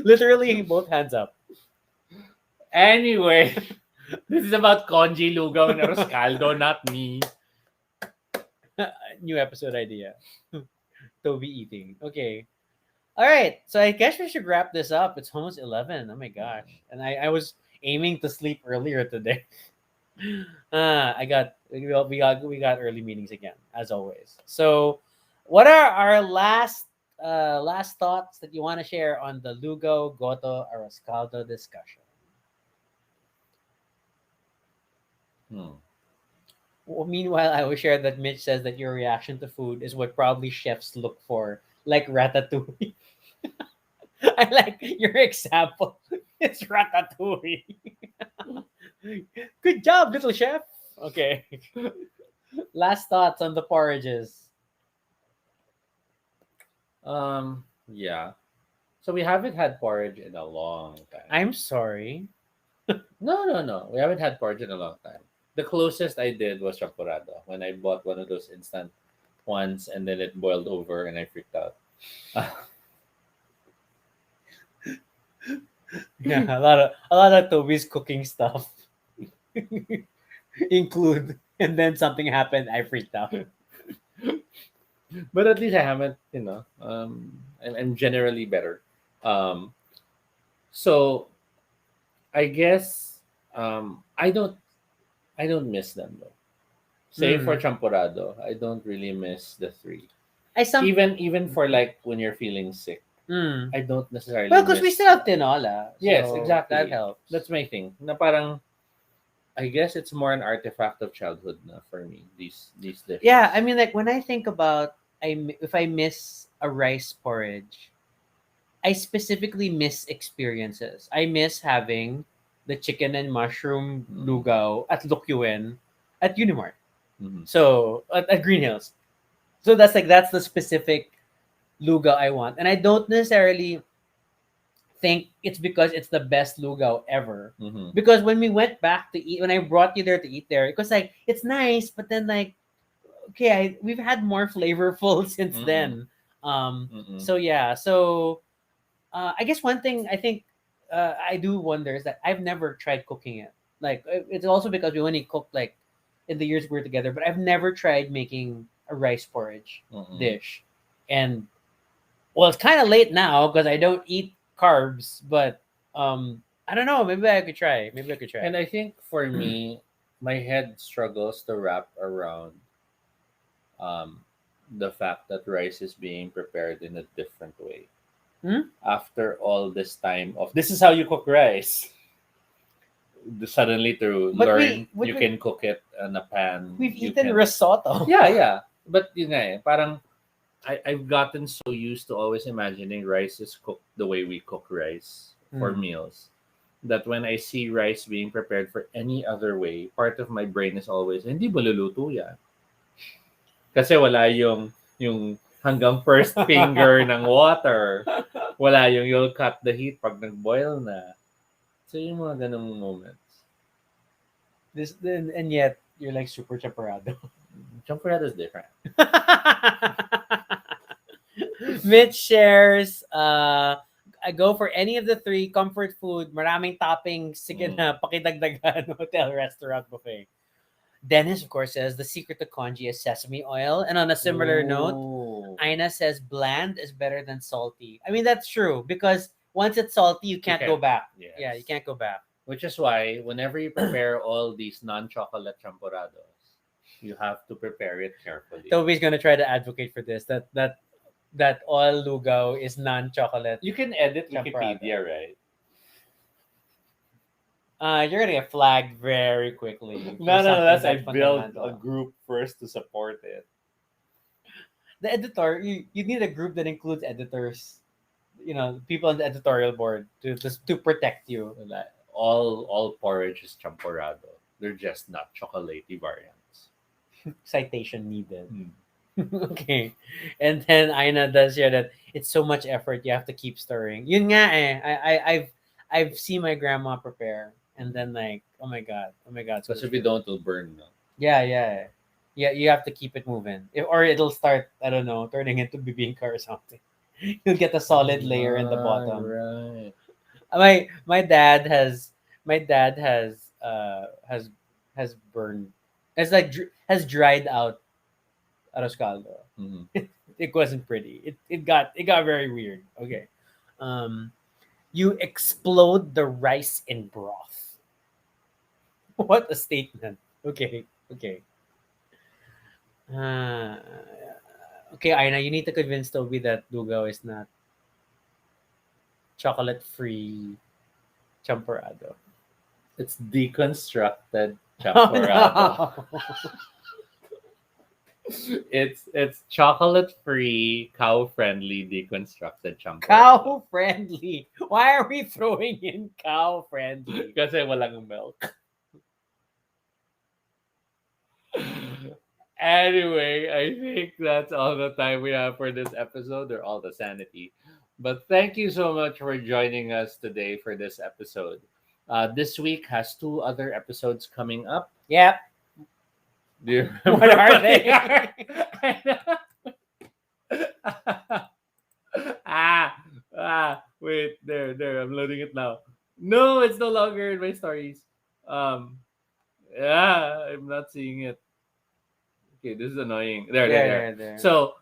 literally both hands up. Anyway, this is about Konji, Lugaw, and Arroz Caldo, not me. New episode idea. Toby eating. Okay. All right. So I guess we should wrap this up. It's almost 11. Oh my gosh. And I was aiming to sleep earlier today. We got early meetings again, as always. So what are our last thoughts that you want to share on the Lugo Goto Arroz Caldo discussion? Well, meanwhile, I will share that Mitch says that your reaction to food is what probably chefs look for, like ratatouille. I like your example. It's ratatouille. Good job, little chef. Okay. Last thoughts on the porridges. Yeah. So we haven't had porridge in a long time. I'm sorry. No. We haven't had porridge in a long time. The closest I did was Champorado when I bought one of those instant ones and then it boiled over and I freaked out. Yeah, a lot of Toby's cooking stuff include, and then something happened. I freaked out. But at least I haven't, I'm generally better. Um, so I guess I don't miss them though. Say for Mm. Champorado, I don't really miss the three. I some Even for like when you're feeling sick, mm. I don't necessarily Well, because we miss. still have tinola, Yes, so that exactly. helps. That's my thing. Na parang I guess it's more an artifact of childhood na for me. These Yeah, I dishes. mean, like when I think about if I miss a rice porridge, I specifically miss experiences. I miss having the chicken and mushroom Mm. lugaw at Lukyuan at Unimart. Mhm. So at Green Hills. So that's the specific lugaw I want, and I don't necessarily think it's because it's the best lugaw ever. Mhm. Because when we went back to eat, when I brought you there to eat there, it was like it's nice, but then like okay, we've had more flavorful since Mm. then. Mm. So yeah, so I guess one thing I think I do wonder is that I've never tried cooking it. Like it's also because we only cooked like in the years we were together, but I've never tried making a rice porridge Mm. dish. And well, it's kind of late now because I don't eat carbs, but I don't know. Maybe I could try. Maybe I could And try. I think for me, my head struggles to wrap around um, the fact that rice is being prepared in a different way. Hmm? After all this time of this is how you cook rice, suddenly to But learn you can cook it in a pan. we've You eaten can, risotto. yeah, yeah. But yun nga eh, parang I've gotten so used to always imagining rice is cooked the way we cook rice for Hmm. meals that when I see rice being prepared for any other way, part of my brain is always, hindi ba luluto yan? Kasi wala yung hanggang first finger ng water. Wala yung you'll cut the heat pag nag-boil na. So yung mga ganong moments. This and yet you're like super chaparrado. Champorado is different. Mitch shares, I go for any of the three comfort food, maraming toppings, sige Mm. na, pakidagdagan, hotel, restaurant, buffet. Dennis, of course, says the secret to congee is sesame oil. And on a similar note, Ooh. Aina says bland is better than salty. I mean, that's true because once it's salty, you You can't go can. back. Yeah, you Yes. can't go back. Which is why whenever you prepare all these non-chocolate champorados, you have to prepare it carefully. Toby's gonna try to advocate for this that all lugaw is non-chocolate You can edit champorado. Wikipedia, right? You're gonna get flagged very quickly for No, no, no. something That's I that build a fundamental. group first to support it. The editor, you need a group that includes editors, people on the editorial board to protect you. Like, all porridge is champorado. They're just not chocolatey variants. Citation needed. Hmm. Okay, and then Aina does share that it's so much effort. You have to keep stirring. Yun nga eh. I've seen my grandma prepare, and then like oh my god, so Because much if you work. don't, it'll burn. No? Yeah, yeah, yeah. You have to keep it moving, or it'll start. I don't know, turning into bibingka or something. You'll get a solid layer in the bottom. Right. My dad has burned. It's like has dried out Arroz Caldo. Mhm. It wasn't pretty. It got very weird. Okay. Um, you explode the rice in broth. What a statement. Okay. Okay. Uh, okay, Aina, you need to convince Toby that Lugaw is not chocolate free champorado. It's deconstructed Oh champorado. no. It's chocolate free, cow friendly deconstructed champorado. Cow friendly. Why are we throwing in cow friendly? Kasi walang milk. Anyway, I think that's all the time we have for this episode, or all the sanity. But thank you so much for joining us today for this episode. This week has two other episodes coming up. Yep. Do you remember What are what they? are? ah, wait, there. I'm loading it now. No, it's no longer in my stories. Um, yeah, I'm not seeing it. Okay, this is annoying. There. There. So,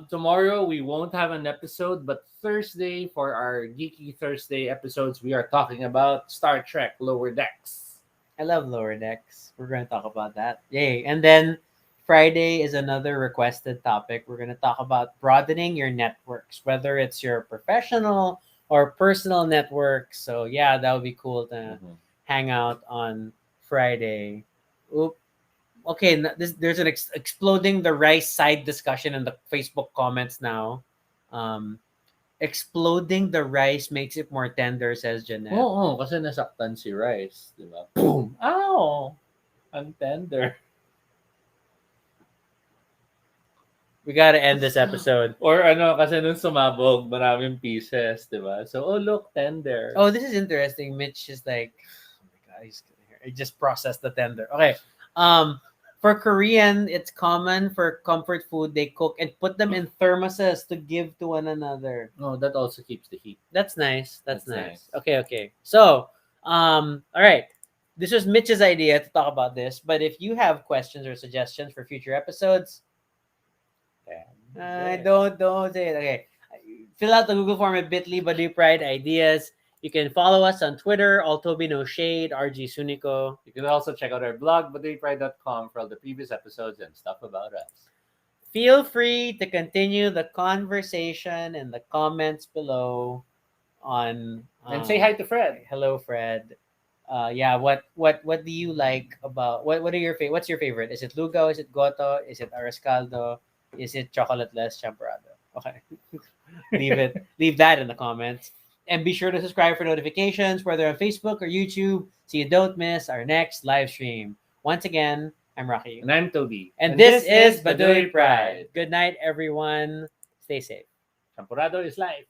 tomorrow we won't have an episode, but Thursday for our Geeky Thursday episodes, we are talking about Star Trek Lower Decks. I love lower decks. We're going to talk about that. Yay. And then Friday is another requested topic. We're going to talk about broadening your networks, whether it's your professional or personal network. So, yeah, that would be cool to Mhm. hang out on Friday. Oop. Okay, there's an exploding the rice side discussion in the Facebook comments now. Um, exploding the rice makes it more tender, says Jeanette. Oo, kasi nasaktan si Rice, di ba? Boom! Ow! Ang tender. We got to end this episode. Or ano, kasi nung sumabog, maraming pieces, di ba? So, oh, look, tender. Oh, this is interesting. Mitch is like, oh my god, he's here. I just processed the tender. Okay. For Korean, it's common for comfort food. They cook and put them in thermoses to give to one another. Oh, that also keeps the heat. That's nice. That's That's nice. nice. Okay. So, all right. This was Mitch's idea to talk about this. But if you have questions or suggestions for future episodes, don't say it. Okay. Fill out the Google form at bit.ly Baduy Pride Ideas. You can follow us on Twitter, Altobi No Shade, RG Suniko. You can also check out our blog, baduypride.com, for all the previous episodes and stuff about us. Feel free to continue the conversation in the comments below on And say hi to Fred. Hello, Fred. Yeah, what do you like about what are your what's your favorite? Is it Lugaw? Is it Goto? Is it Arroz Caldo? Is it chocolate-less Champorado? Okay. Leave that in the comments. And be sure to subscribe for notifications, whether on Facebook or YouTube, so you don't miss our next live stream. Once again, I'm Rocky. And I'm Toby. And this is Baduy Pride. Good night, everyone. Stay safe. Champorado is life.